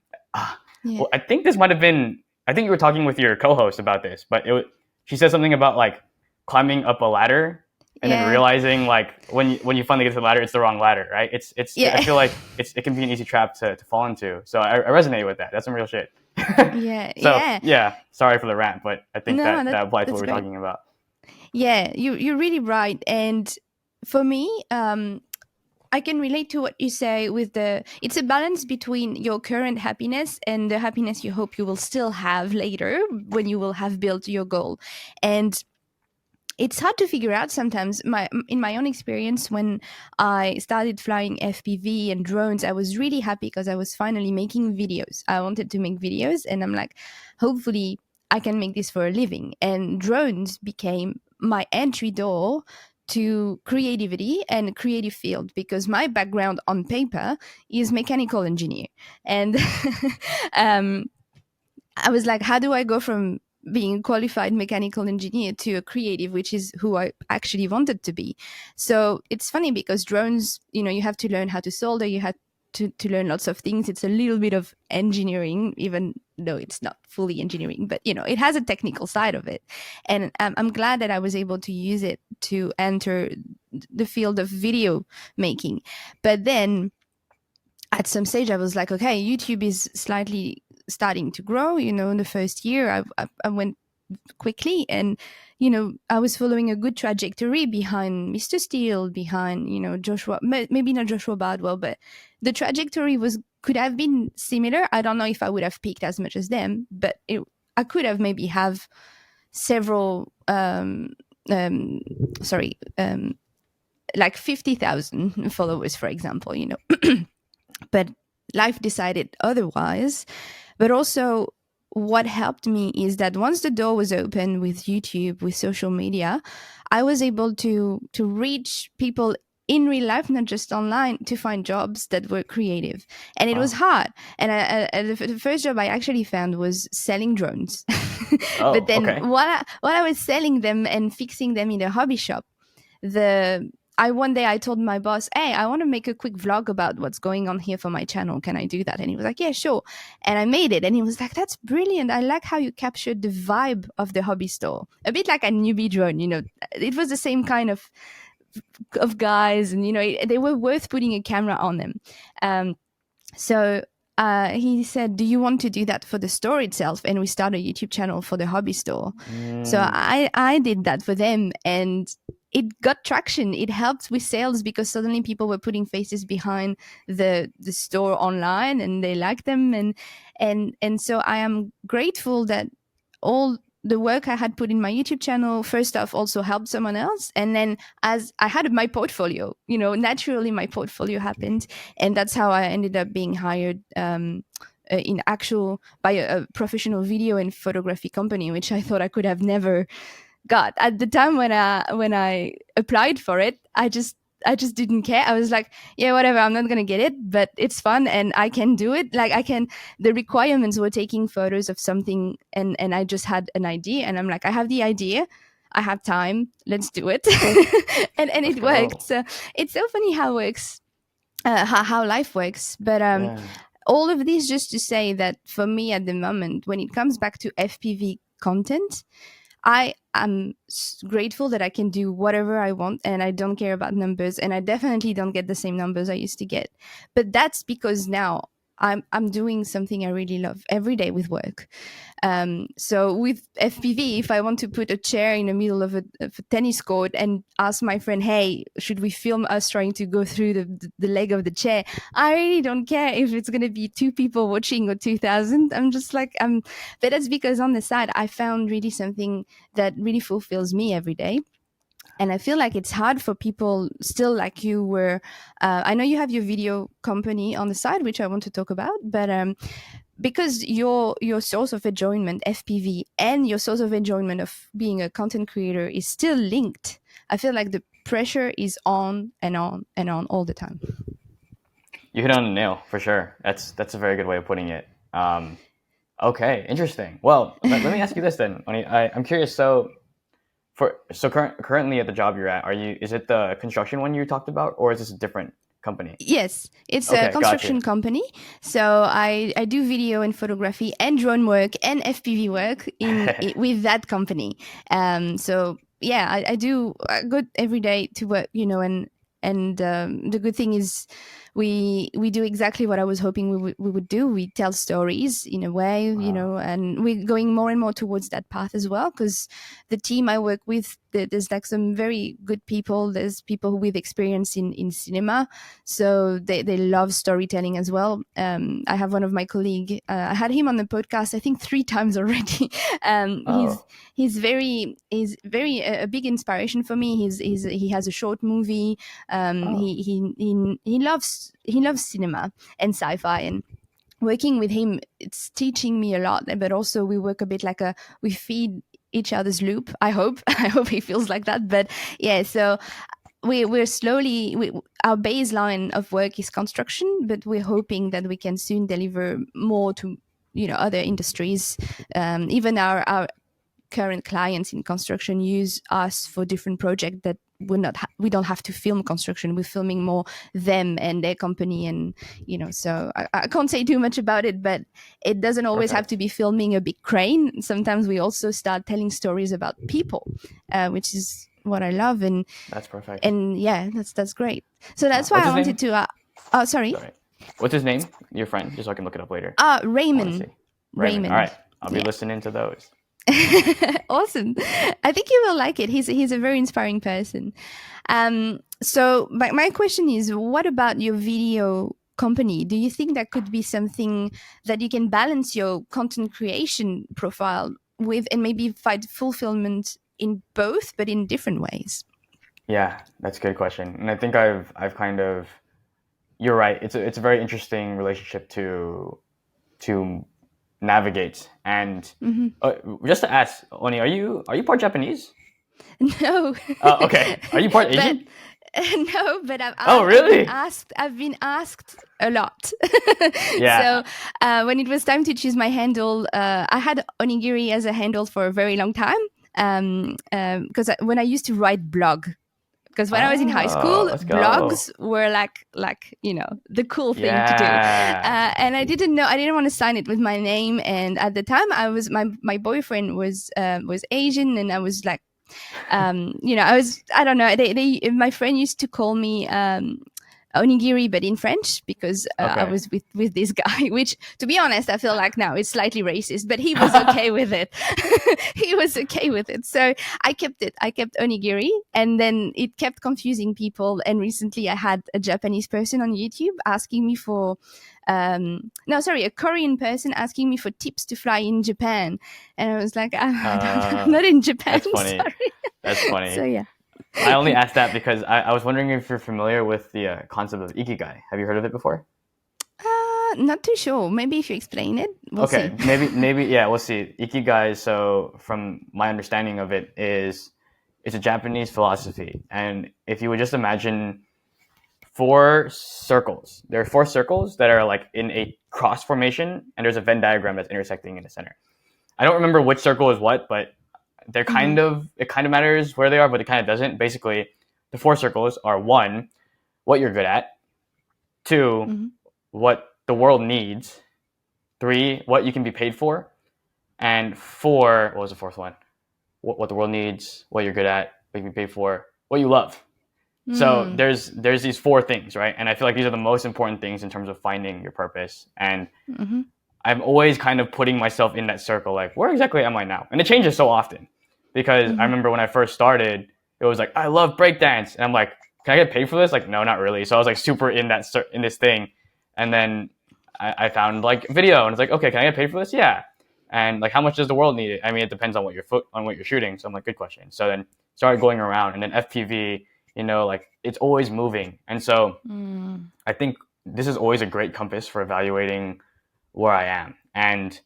Well, I think this might have been, I think you were talking with your co-host about this, but she said something about like climbing up a ladder and then realizing like when you finally get to the ladder, it's the wrong ladder, right? I feel like it can be an easy trap to fall into. So I resonate with that. That's some real shit. Sorry for the rant, but I think that applies to what we're talking about. Yeah, you're really right. And for me, I can relate to what you say with it's a balance between your current happiness and the happiness you hope you will still have later when you will have built your goal. And it's hard to figure out sometimes. In my own experience, when I started flying FPV and drones, I was really happy because I was finally making videos. I wanted to make videos and I'm like, hopefully I can make this for a living. And drones became my entry door to creativity and creative field, because my background on paper is mechanical engineer. And I was like, how do I go from being a qualified mechanical engineer to a creative, which is who I actually wanted to be? So it's funny because drones, you have to learn how to solder, you have to learn lots of things. It's a little bit of engineering, even though it's not fully engineering, but it has a technical side of it. And I'm glad that I was able to use it to enter the field of video making. But then at some stage I was like, okay, YouTube is slightly starting to grow. In the first year I went quickly, and I was following a good trajectory behind Mr. Steele, behind Joshua, maybe not Joshua Bardwell, but the trajectory could have been similar. I don't know if I would have peaked as much as them, but I could have maybe have several like 50,000 followers, for example, but life decided otherwise. But also what helped me is that once the door was open with YouTube, with social media, I was able to reach people in real life, not just online, to find jobs that were creative. And it was Wow. hard. And the first job I actually found was selling drones. But Oh, then okay. while I was selling them and fixing them in a hobby shop, one day I told my boss, "Hey, I want to make a quick vlog about what's going on here for my channel. Can I do that?" And he was like, "Yeah, sure." And I made it, and he was like, "That's brilliant. I like how you captured the vibe of the hobby store, a bit like a newbie drone. It was the same kind of guys, and they were worth putting a camera on them." So he said, "Do you want to do that for the store itself?" And we started a YouTube channel for the hobby store. So I did that for them, and it got traction. It helped with sales because suddenly people were putting faces behind the store online, and they liked them. And so I am grateful that all the work I had put in my YouTube channel, first off, also helped someone else. And then as I had my portfolio, naturally my portfolio happened. And that's how I ended up being hired by a professional video and photography company, which I thought I could have never got. At the time when I applied for it, I just didn't care. I was like, yeah, whatever, I'm not gonna get it, but it's fun and I can do it. Like the requirements were taking photos of something, and I just had an idea, and I'm like, I have the idea, I have time, let's do it. And Let's it go. worked. So it's so funny how works, how life works. But Yeah. all of this just to say that for me at the moment, when it comes back to FPV content, I am grateful that I can do whatever I want, and I don't care about numbers, and I definitely don't get the same numbers I used to get. But that's because now I'm doing something I really love every day with work. So with FPV, if I want to put a chair in the middle of a tennis court and ask my friend, "Hey, should we film us trying to go through the leg of the chair?" I really don't care if it's going to be 2 people watching or 2,000. I'm just like, but that's because on the side, I found really something that really fulfills me every day. And I feel like it's hard for people still like you where I know you have your video company on the side, which I want to talk about, but because your source of enjoyment, FPV, and your source of enjoyment of being a content creator is still linked, I feel like the pressure is on and on and on all the time. You hit on the nail for sure. That's a very good way of putting it. Okay, interesting. Well, let me ask you this then. I'm curious. So currently at the job you're at, is it the construction one you talked about, or is this a different company? Yes, it's a Okay, construction gotcha. company. So I do video and photography and drone work and FPV work with that company. So yeah, I do. I go every day to work, and the good thing is we do exactly what I was hoping we would do. We tell stories in a way, Wow. and we're going more and more towards that path as well, because the team I work with, there's like some very good people. There's people with experience in cinema, so they love storytelling as well. I have one of my colleagues, I had him on the podcast I think 3 times already. um, Oh. he's very a big inspiration for me. He has a short movie. Oh. He loves cinema and sci-fi, and working with him, it's teaching me a lot. But also we work a bit like we feed each other's loop. I hope I hope he feels like that. But yeah, so we're slowly our baseline of work is construction, but we're hoping that we can soon deliver more to other industries. Even our current clients in construction use us for different projects that we don't have to film construction. We're filming more them and their company, and so I can't say too much about it, but it doesn't always have to Perfect. be filming a big crane. Sometimes we also start telling stories about people, which is what I love. And That's perfect. yeah, that's great. So that's why What's I his wanted name? to oh, sorry. Sorry. What's his name? Your friend, just so I can look it up later. I want to Raymond. see. Raymond. All right. I'll be Yeah. listening to those. Awesome. I think you will like it. He's a very inspiring person. So my question is, what about your video company? Do you think that could be something that you can balance your content creation profile with, and maybe find fulfillment in both, but in different ways? Yeah, that's a good question. And I think I've kind of, you're right. It's a very interesting relationship to navigate. And just to ask, Oni, are you part Japanese? No. Okay. Are you part But Asian? No, but Oh, really? I've been asked a lot. Yeah. So when it was time to choose my handle, I had onigiri as a handle for a very long time. Because when I used to write blog, because when I was in high Oh, school, let's go. blogs were like the cool thing to do, Yeah. and I didn't know, I didn't want to sign it with my name. And at the time, I was my boyfriend was Asian, and I was like, I don't know, my friend used to call me onigiri, but in French, because I Okay. was with this guy, which, to be honest, I feel like now it's slightly racist, but he was okay with it. He was okay with it. So I kept it. I kept onigiri, and then it kept confusing people. And recently I had a Japanese person on YouTube asking me for, no, sorry, a Korean person asking me for tips to fly in Japan. And I was like, I'm not in Japan, That's funny. sorry. That's So funny. yeah. I only asked that because I was wondering if you're familiar with the concept of ikigai. Have you heard of it before? Not too sure. Maybe if you explain it, we'll see. Okay, maybe yeah, we'll see. Ikigai, so from my understanding of it, is it's a Japanese philosophy. And if you would just imagine four circles. There are four circles that are like in a cross formation, and there's a Venn diagram that's intersecting in the center. I don't remember which circle is what, but they're kind of, it kind of matters where they are, but it kind of doesn't. Basically, the four circles are: one, what you're good at; two, what the world needs; three, what you can be paid for; and four, what was the fourth one? What the world needs, what you're good at, what you can be paid for, what you love. So there's these four things, right? And I feel like these are the most important things in terms of finding your purpose. And I'm always kind of putting myself in that circle, like, where exactly am I now? And it changes so often, because I remember when I first started, it was like, I love breakdance, and I'm like, can I get paid for this? Like, no, not really. So I was like super in this thing, and then I found like video, and it's like, okay, can I get paid for this? Yeah. And like, how much does the world need it? I mean, it depends on what you're shooting. So I'm like, good question. So then started going around, and then FPV, like it's always moving, and so I think this is always a great compass for evaluating where I am. And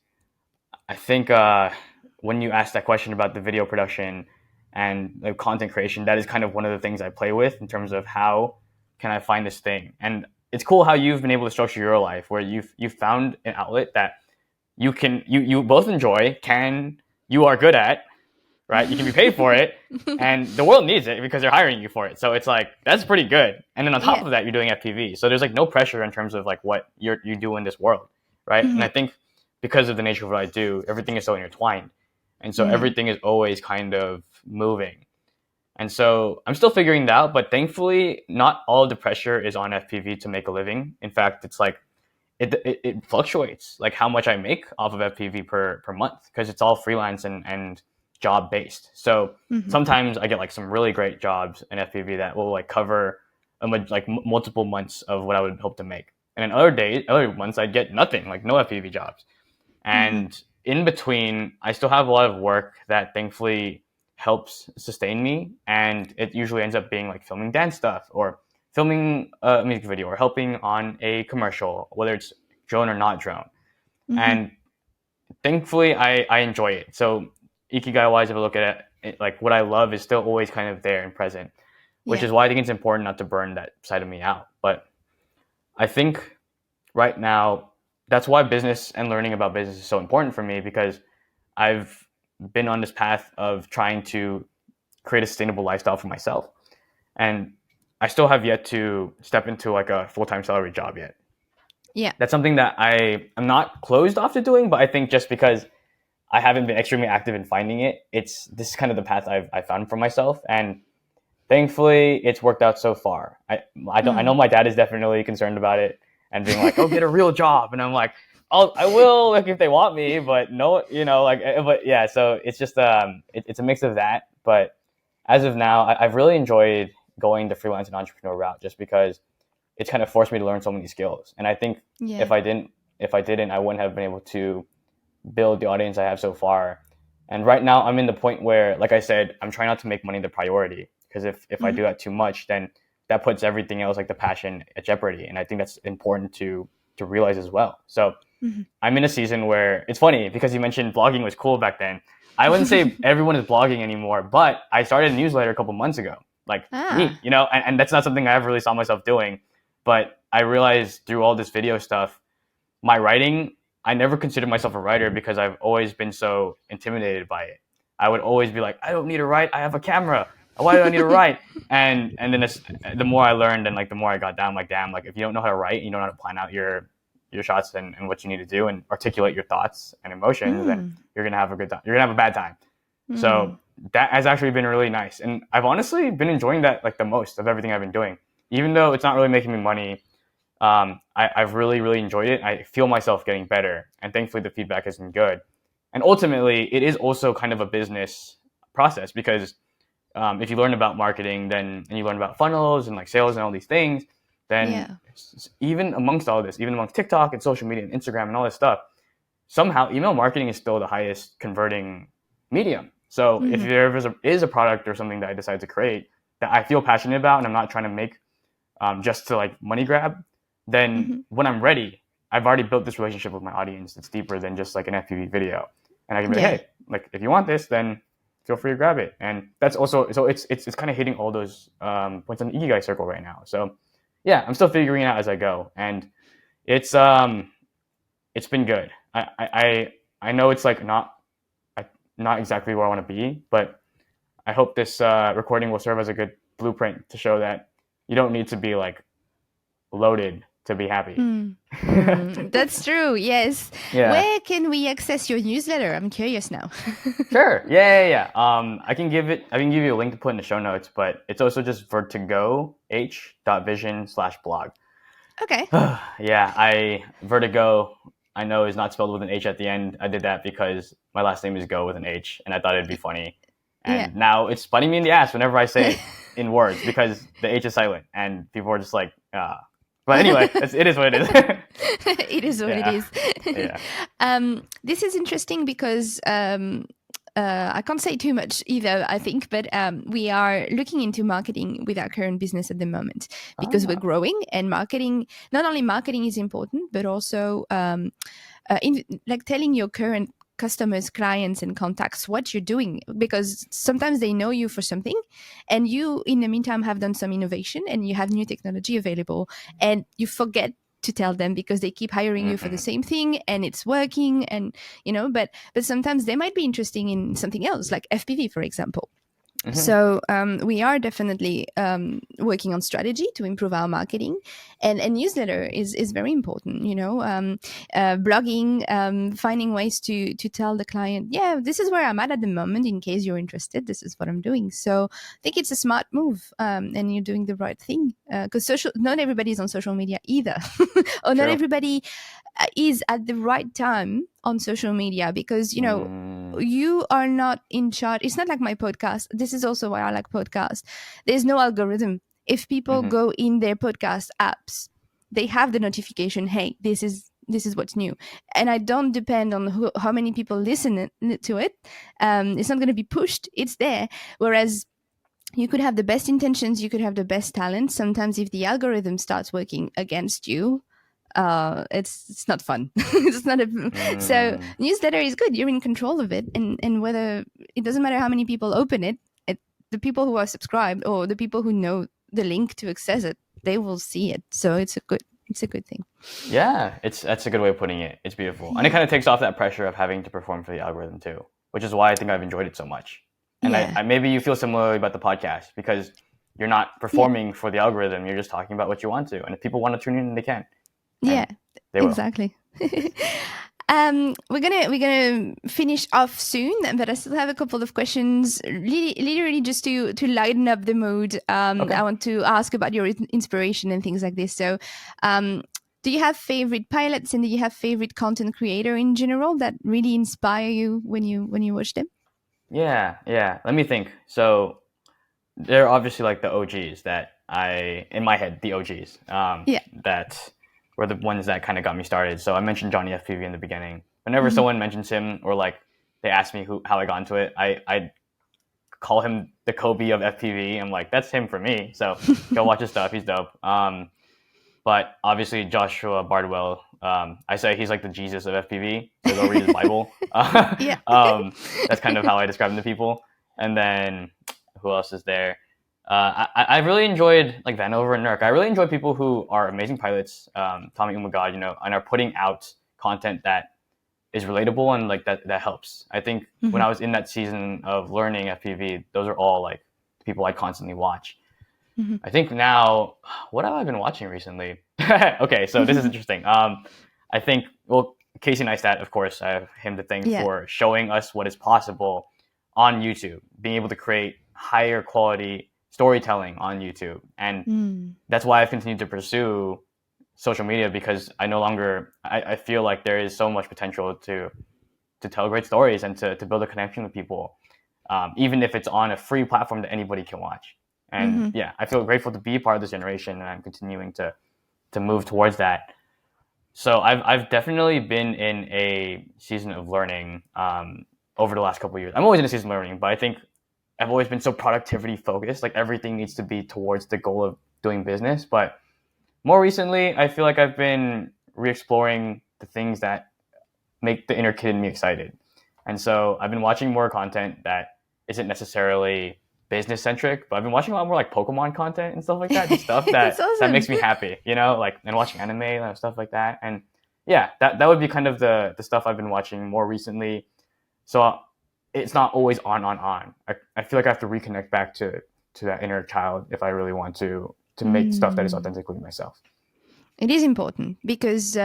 I think when you asked that question about the video production and the content creation, that is kind of one of the things I play with in terms of how can I find this thing. And it's cool how you've been able to structure your life where you've found an outlet that you both enjoy, you are good at, right? You can be paid for it, and the world needs it because they're hiring you for it. So it's like, that's pretty good. And then on top of that, you're doing FPV. So there's like no pressure in terms of like what you do in this world, right? And I think because of the nature of what I do, everything is so intertwined. And so everything is always kind of moving. And so I'm still figuring that out, but thankfully not all of the pressure is on FPV to make a living. In fact, it's like it fluctuates, like how much I make off of FPV per month, because it's all freelance and job based. So sometimes I get like some really great jobs in FPV that will like cover multiple months of what I would hope to make. And then other months I'd get nothing, like no FPV jobs. And in between, I still have a lot of work that thankfully helps sustain me. And it usually ends up being like filming dance stuff, or filming a music video, or helping on a commercial, whether it's drone or not drone. And thankfully, I enjoy it. So ikigai wise, if I look at it, like what I love is still always kind of there and present, which is why I think it's important not to burn that side of me out. But I think right now, that's why business and learning about business is so important for me, because I've been on this path of trying to create a sustainable lifestyle for myself. And I still have yet to step into like a full-time salary job yet. Yeah. That's something that I am not closed off to doing, but I think just because I haven't been extremely active in finding it, this is kind of the path I found for myself. And thankfully it's worked out so far. I know my dad is definitely concerned about it and being like, oh, get a real job. And I'm like, I will, like, if they want me, but no, but yeah, so it's just, it's a mix of that. But as of now, I've really enjoyed going the freelance and entrepreneur route, just because it's kind of forced me to learn so many skills. And I think if I didn't, I wouldn't have been able to build the audience I have so far. And right now I'm in the point where, like I said, I'm trying not to make money the priority, because if I do that too much, then that puts everything else, like the passion, at jeopardy. And I think that's important to realize as well. So I'm in a season where it's funny, because you mentioned blogging was cool back then. I wouldn't say everyone is blogging anymore, but I started a newsletter a couple months ago. like Ah. me, and that's not something I ever really saw myself doing. But I realized through all this video stuff, my writing, I never considered myself a writer because I've always been so intimidated by it. I would always be like, I don't need to write. I have a camera. Why do I need to write? And then the more I learned and like the more I got down, like damn, like if you don't know how to write, you don't know how to plan out your shots and what you need to do and articulate your thoughts and emotions, then you're gonna have a good time. You're gonna have a bad time. So that has actually been really nice, and I've honestly been enjoying that like the most of everything I've been doing, even though it's not really making me money. I've really, really enjoyed it. I feel myself getting better, and thankfully the feedback has been good. And ultimately, it is also kind of a business process because if you learn about marketing, then and you learn about funnels and like sales and all these things, then even amongst all this, even amongst TikTok and social media and Instagram and all this stuff, somehow email marketing is still the highest converting medium. So if there is a product or something that I decide to create that I feel passionate about and I'm not trying to make just to like money grab, then when I'm ready, I've already built this relationship with my audience that's deeper than just like an FPV video. And I can be like, hey, like if you want this, then feel free to grab it. And that's also, so it's kind of hitting all those points on the Ikigai circle right now. So yeah, I'm still figuring it out as I go. And it's been good. I know it's like not exactly where I want to be, but I hope this recording will serve as a good blueprint to show that you don't need to be like loaded to be happy. That's true. Yes. Yeah. Where can we access your newsletter? I'm curious now. Sure. Yeah. I can give you a link to put in the show notes, but it's also just vertigoh.vision/blog. Okay. Yeah. Vertigo, I know is not spelled with an H at the end. I did that because my last name is Go with an H, and I thought it'd be funny. And now it's biting me in the ass whenever I say it in words because the H is silent, and people are just like, ah. But anyway, it is what it is. It is what it is. Yeah. This is interesting because I can't say too much either, I think, but we are looking into marketing with our current business at the moment because we're growing, and not only marketing is important, but also like telling your current customers, clients, and contacts what you're doing, because sometimes they know you for something and you in the meantime have done some innovation and you have new technology available and you forget to tell them because they keep hiring you for the same thing and it's working, and but sometimes they might be interested in something else like FPV, for example. So we are definitely working on strategy to improve our marketing, and newsletter is very important. Blogging, finding ways to tell the client, yeah, this is where I'm at the moment. In case you're interested, this is what I'm doing. So I think it's a smart move, and you're doing the right thing because not everybody is on social media either, or not everybody is at the right time on social media because you are not in charge. It's not like my podcast. This is also why I like podcasts. There's no algorithm. If people go in their podcast apps, they have the notification, hey, this is what's new, and I don't depend on how many people listen to it. It's not going to be pushed. It's there. Whereas you could have the best intentions, you could have the best talent. Sometimes if the algorithm starts working against you, it's not fun. It's not so newsletter is good. You're in control of it, and whether it doesn't matter how many people open it, the people who are subscribed or the people who know the link to access it, they will see it. So it's a good thing. Yeah, that's a good way of putting it. It's beautiful, and it kind of takes off that pressure of having to perform for the algorithm too, which is why I think I've enjoyed it so much. And I maybe you feel similarly about the podcast because you're not performing for the algorithm. You're just talking about what you want to, and if people want to tune in, they can. Yeah, exactly. We're gonna finish off soon, but I still have a couple of questions, literally just to lighten up the mood. I want to ask about your inspiration and things like this. So, do you have favorite pilots, and do you have favorite content creator in general that really inspire you when you watch them? Yeah. Let me think. So they're obviously like the OGs that in my head, the OGs. That were the ones that kind of got me started. So I mentioned Johnny FPV in the beginning. Whenever someone mentions him or like they ask me how I got into it, I call him the Kobe of FPV. I'm like, that's him for me. So go watch his stuff. He's dope. But obviously Joshua Bardwell, I say he's like the Jesus of FPV. So go read his Bible. That's kind of how I describe him to people. And then who else is there? I really enjoyed like Vanover and Nurk. I really enjoy people who are amazing pilots, Tommy Umagod, and are putting out content that is relatable and like that helps. I think when I was in that season of learning FPV, those are all like people I constantly watch. I think now, what have I been watching recently? Okay, so this is interesting. I think, well, Casey Neistat, of course, I have him to thank for showing us what is possible on YouTube, being able to create higher quality storytelling on YouTube. And that's why I've continued to pursue social media, because I feel like there is so much potential to tell great stories and to build a connection with people, even if it's on a free platform that anybody can watch. And yeah, I feel grateful to be part of this generation, and I'm continuing to move towards that. So I've definitely been in a season of learning over the last couple of years. I'm always in a season of learning, but I think I've always been so productivity focused. Like everything needs to be towards the goal of doing business. But more recently, I feel like I've been re-exploring the things that make the inner kid in me excited. And so I've been watching more content that isn't necessarily business centric, but I've been watching a lot more like Pokemon content and stuff like that, just stuff that makes me happy, like, and watching anime and stuff like that. And yeah, that would be kind of the stuff I've been watching more recently. So it's not always on. I feel like I have to reconnect back to that inner child if I really want to make stuff that is authentically myself. It is important because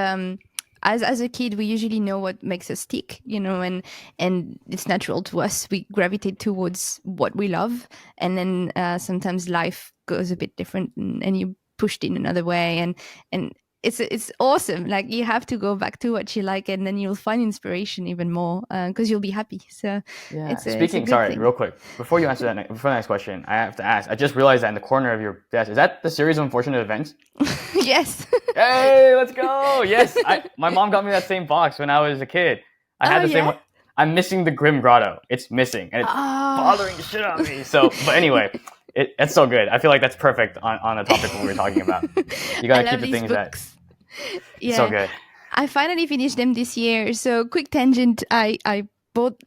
as a kid, we usually know what makes us tick, and it's natural to us. We gravitate towards what we love, and then sometimes life goes a bit different, and you pushed in another way, and it's awesome. Like you have to go back to what you like, and then you'll find inspiration even more because you'll be happy. So yeah. Sorry, real quick, before you answer before the next question, I have to ask. I just realized that in the corner of your desk, is that the series of unfortunate events? Yes. Hey, let's go! Yes, my mom got me that same box when I was a kid. I had the same one. I'm missing the Grim Grotto. It's missing, and it's bothering the shit out of me. So, but anyway, it's so good. I feel like that's perfect on the topic we were talking about. You gotta keep the things books. Yeah. So good. I finally finished them this year. So quick tangent, I bought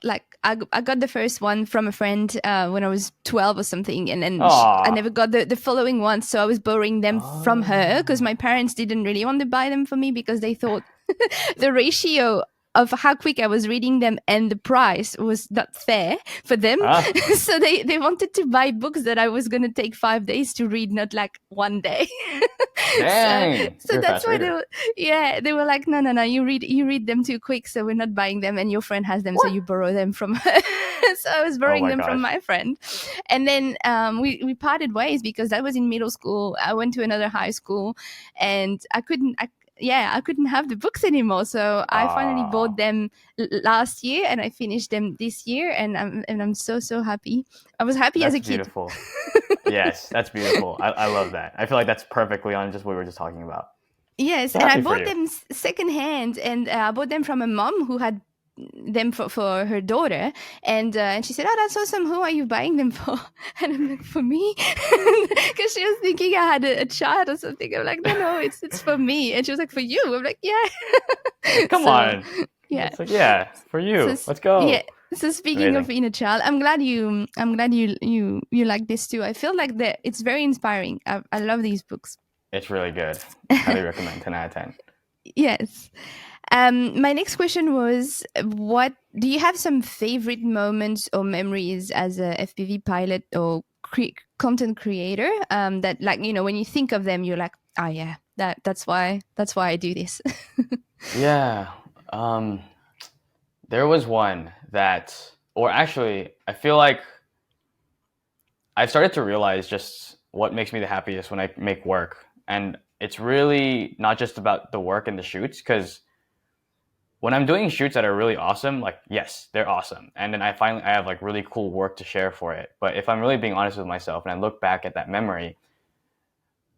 I got the first one from a friend when I was 12 or something, and then I never got the following one, so I was borrowing them from her because my parents didn't really want to buy them for me because they thought the ratio of how quick I was reading them and the price was not fair for them. So they wanted to buy books that I was going to take 5 days to read, not like 1 day. Dang. So that's why they were like, no, you read them too quick, so we're not buying them, and your friend has them, so you borrow them from her. So I was borrowing them from my friend. And then we parted ways because that was in middle school. I went to another high school, and I couldn't have the books anymore. So I finally bought them last year, and I finished them this year, and I'm so happy. I was happy as a kid. Beautiful. Yes, that's beautiful. I love that. I feel like that's perfectly on just what we were just talking about. Yes, so and I bought them secondhand, and I bought them from a mom who had them for her daughter, and she said, "Oh, that's awesome. Who are you buying them for?" And I'm like, "For me," because she was thinking I had a child or something. I'm like, "No, it's for me." And she was like, "For you?" I'm like, "Yeah." Come on. Yeah. It's like, yeah, for you. Let's go. Yeah. So speaking of inner child, I'm glad you like this too. I feel like it's very inspiring. I love these books. It's really good. Highly recommend. 10 out of 10. Yes. My next question was, what do you have some favorite moments or memories as a FPV pilot or content creator that, like, when you think of them, you're like, oh yeah, that's why I do this. Yeah. There was one that, or actually, I feel like I've started to realize just what makes me the happiest when I make work. And it's really not just about the work and the shoots, because when I'm doing shoots that are really awesome, like, yes, they're awesome. And then I have like really cool work to share for it. But if I'm really being honest with myself and I look back at that memory,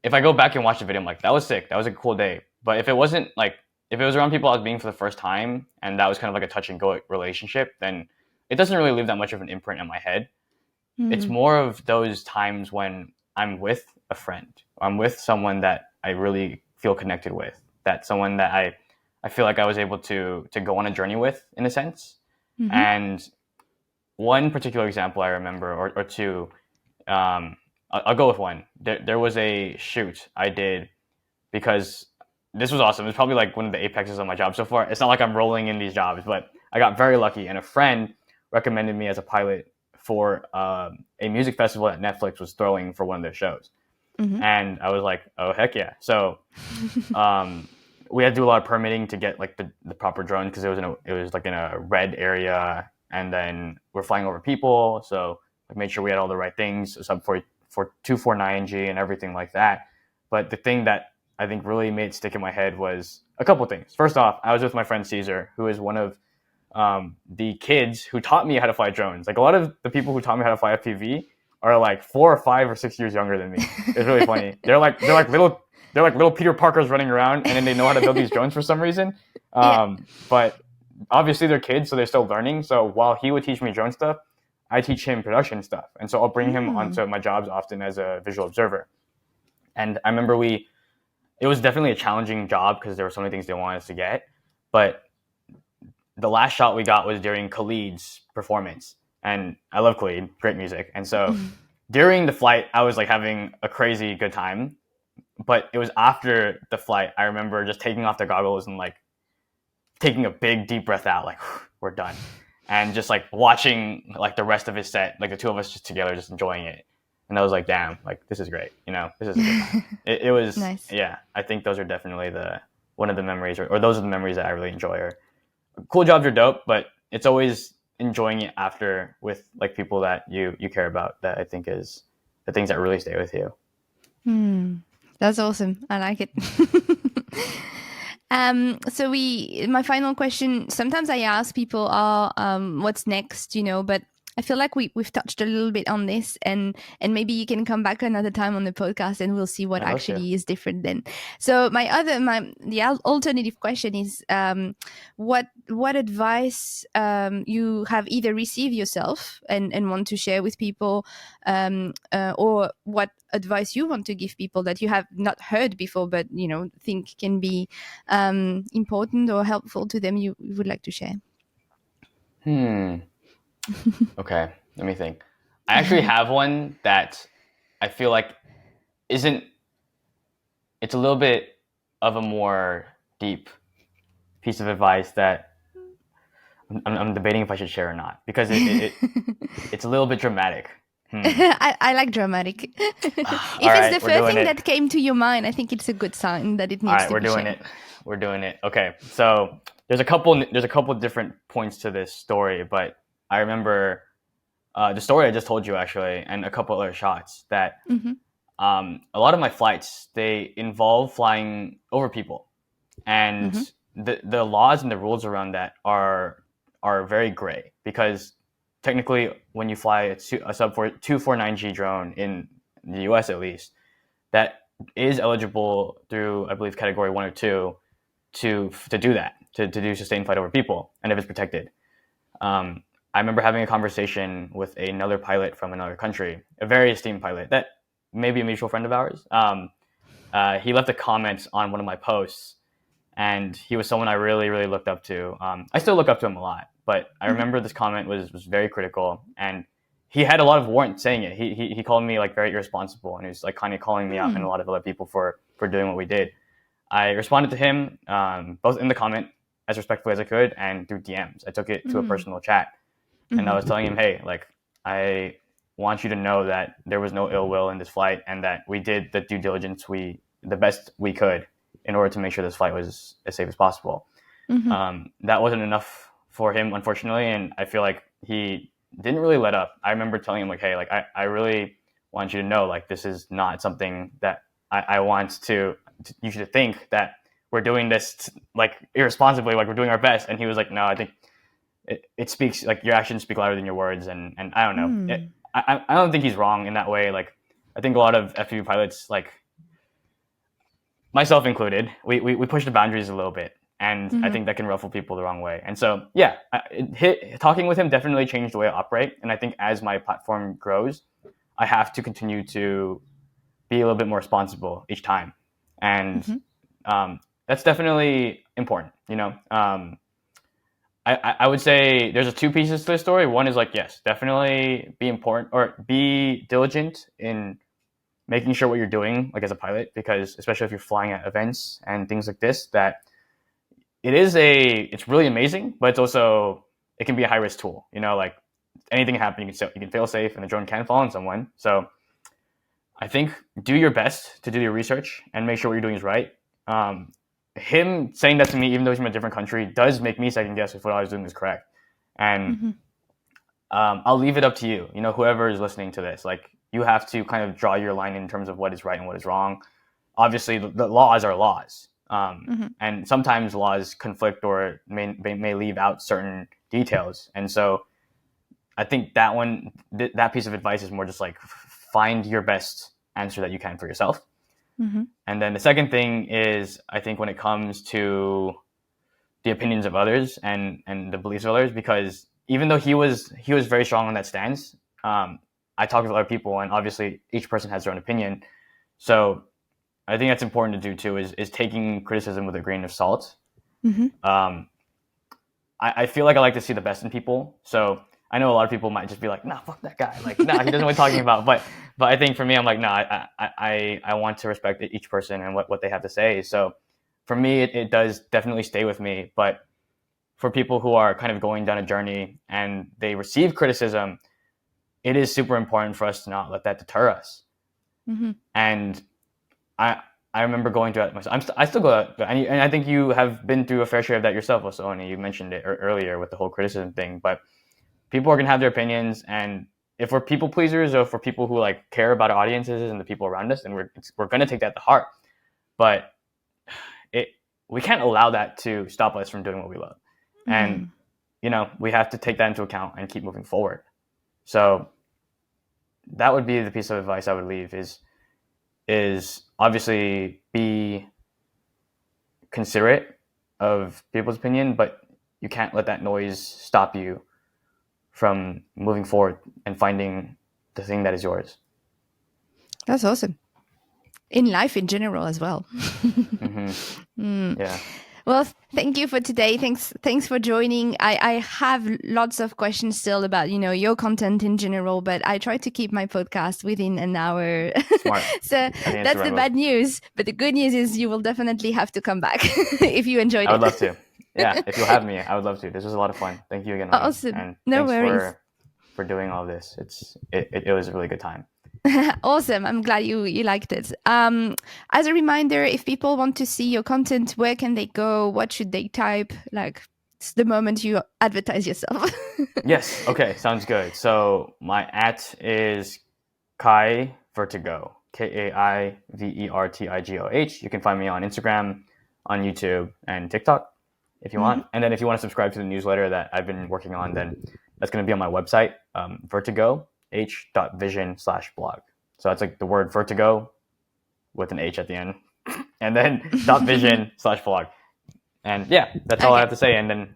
if I go back and watch the video, I'm like, that was sick. That was a cool day. But if it wasn't like, if it was around people I was being for the first time and that was kind of like a touch and go relationship, then it doesn't really leave that much of an imprint in my head. It's more of those times when I'm with a friend, I'm with someone that I really feel connected with, that someone that I feel like I was able to go on a journey with, in a sense. And one particular example I remember, or two, I'll go with one. There was a shoot I did because this was awesome. It's probably like one of the apexes of my job so far. It's not like I'm rolling in these jobs, but I got very lucky, and a friend recommended me as a pilot for a music festival that Netflix was throwing for one of their shows. Mm-hmm. And I was like, oh heck yeah! So we had to do a lot of permitting to get like the proper drone because it was like in a red area, and then we're flying over people, so like made sure we had all the right things, sub for 249G and everything like that. But the thing that I think really made stick in my head was a couple of things. First off, I was with my friend Caesar, who is one of the kids who taught me how to fly drones. Like a lot of the people who taught me how to fly FPV are like 4 or 5 or 6 years younger than me. It's really funny. They're like little Peter Parkers running around, and then they know how to build these drones for some reason. Yeah. But obviously they're kids, so they're still learning. So while he would teach me drone stuff, I teach him production stuff, and so I'll bring him onto my jobs often as a visual observer. And I remember it was definitely a challenging job because there were so many things they wanted us to get, but the last shot we got was during Khalid's performance, and I love Khalid, great music. And so during the flight, I was like having a crazy good time, but it was after the flight I remember just taking off the goggles and like taking a big deep breath out, like we're done, and just like watching like the rest of his set, like the two of us just together, just enjoying it. And I was like, damn, like this is great, this is a good time. It was Nice. Yeah. I think those are definitely one of the memories, or those are the memories that I really enjoy. Or cool jobs are dope, but it's always enjoying it after with like people that you care about. That I think is the things that really stay with you. That's awesome. I like it. So my final question, sometimes I ask people, what's next, but I feel like we've touched a little bit on this, and maybe you can come back another time on the podcast and we'll see what actually is different then. So the alternative question is, what advice you have either received yourself and want to share with people, or what advice you want to give people that you have not heard before but think can be important or helpful to them, you would like to share? Okay, let me think. I actually have one that I feel like isn't. It's a little bit of a more deep piece of advice that I'm debating if I should share or not, because it's a little bit dramatic. I like dramatic. If it's the first thing that came to your mind, I think it's a good sign that it needs to be shared. We're doing it. Okay, so there's a couple different points to this story, but I remember the story I just told you actually, and a couple other shots that a lot of my flights, they involve flying over people, and the laws and the rules around that are very gray, because technically when you fly a sub 249G drone in the US at least, that is eligible through, I believe, category 1 or 2 to do that, to do sustained flight over people, and if it's protected. I remember having a conversation with another pilot from another country, a very esteemed pilot that may be a mutual friend of ours. He left a comment on one of my posts, and he was someone I really, really looked up to. I still look up to him a lot, but I remember this comment was very critical, and he had a lot of warrant saying it. He called me like very irresponsible, and he was like kind of calling me out and a lot of other people for doing what we did. I responded to him both in the comment as respectfully as I could and through DMs. I took it to a personal chat, and I was telling him, hey, like, I want you to know that there was no ill will in this flight, and that we did the due diligence the best we could in order to make sure this flight was as safe as possible. That wasn't enough for him, unfortunately, and I feel like he didn't really let up. I remember telling him, like, hey, like, I really want you to know, like, this is not something that I want you should think that we're doing this like irresponsibly, like we're doing our best. And he was like, no, I think it speaks, like, your actions speak louder than your words. And I don't know. I don't think he's wrong in that way. Like, I think a lot of FPV pilots, like myself included, we push the boundaries a little bit. And I think that can ruffle people the wrong way. And so, yeah, talking with him definitely changed the way I operate. And I think as my platform grows, I have to continue to be a little bit more responsible each time. And that's definitely important, I would say there's two pieces to the story. One is like, yes, definitely be important or be diligent in making sure what you're doing, like as a pilot, because especially if you're flying at events and things like this, that it's really amazing, but it's also, it can be a high risk tool. Like anything can happen. You can fail safe, and the drone can fall on someone. So I think do your best to do your research and make sure what you're doing is right. Him saying that to me, even though he's from a different country, does make me second guess if what I was doing was correct. And I'll leave it up to you. Whoever is listening to this, like, you have to kind of draw your line in terms of what is right and what is wrong. Obviously, the laws are laws, and sometimes laws conflict or may leave out certain details. And so, I think that piece of advice is more just like find your best answer that you can for yourself. And then the second thing is, I think when it comes to the opinions of others and the beliefs of others, because even though he was very strong on that stance, I talked with other people, and obviously each person has their own opinion. So I think that's important to do too, is taking criticism with a grain of salt. I feel like I like to see the best in people. So I know a lot of people might just be like, nah, fuck that guy. Like, nah, he doesn't know what he's talking about. But I think for me, I'm like, nah, I want to respect each person and what they have to say. So for me, it does definitely stay with me. But for people who are kind of going down a journey and they receive criticism, it is super important for us to not let that deter us. And I remember going to it myself. I still go out, and I think you have been through a fair share of that yourself also, and you mentioned it earlier with the whole criticism thing. But people are gonna have their opinions, and if we're people pleasers or for people who like care about our audiences and the people around us, then we're gonna take that to heart. But we can't allow that to stop us from doing what we love, and we have to take that into account and keep moving forward. So that would be the piece of advice I would leave: is obviously be considerate of people's opinion, but you can't let that noise stop you from moving forward and finding the thing that is yours. That's awesome. In life in general as well. Yeah. Well, thank you for today. Thanks for joining. I have lots of questions still about, your content in general, but I try to keep my podcast within an hour. Smart. So that's the bad news. But the good news is you will definitely have to come back if you enjoyed it. I would love to. Yeah, if you'll have me, I would love to. This was a lot of fun. Thank you again, Ryan. Awesome. And no thanks worries. for doing all this. It was a really good time. Awesome. I'm glad you liked it. As a reminder, if people want to see your content, where can they go? What should they type? Like, it's the moment you advertise yourself. Yes. Okay. Sounds good. So my @ is Kai Vertigoh, KAIVERTIGOH. You can find me on Instagram, on YouTube, and TikTok if you want. And then if you want to subscribe to the newsletter that I've been working on, then that's going to be on my website, vertigoh.vision/blog. So that's like the word vertigo with an H at the end, and then .vision/blog. And yeah, that's all I have to say. And then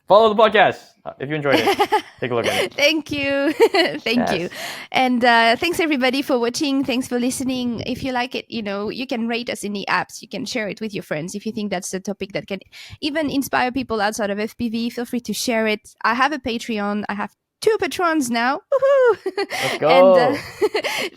follow the podcast if you enjoyed it. Take a look at it. Thank you. Thank you. And thanks everybody for watching. Thanks for listening. If you like it, you can rate us in the apps. You can share it with your friends. If you think that's a topic that can even inspire people outside of FPV, feel free to share it. I have a Patreon. I have 2 patrons now. Woohoo! Let's go. And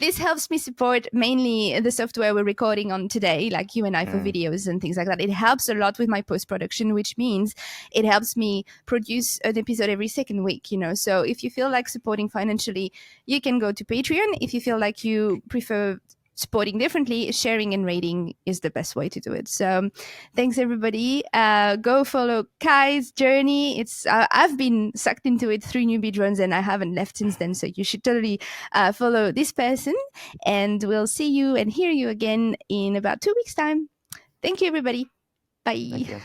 this helps me support mainly the software we're recording on today, like you and I for videos and things like that. It helps a lot with my post-production, which means it helps me produce an episode every second week, So if you feel like supporting financially, you can go to Patreon. If you feel like you prefer supporting differently, sharing and rating is the best way to do it. So thanks everybody. Go follow Kai's journey. I've been sucked into it through newbie drones and I haven't left since then. So you should totally follow this person, and we'll see you and hear you again in about 2 weeks time. Thank you everybody. Bye. Thank you.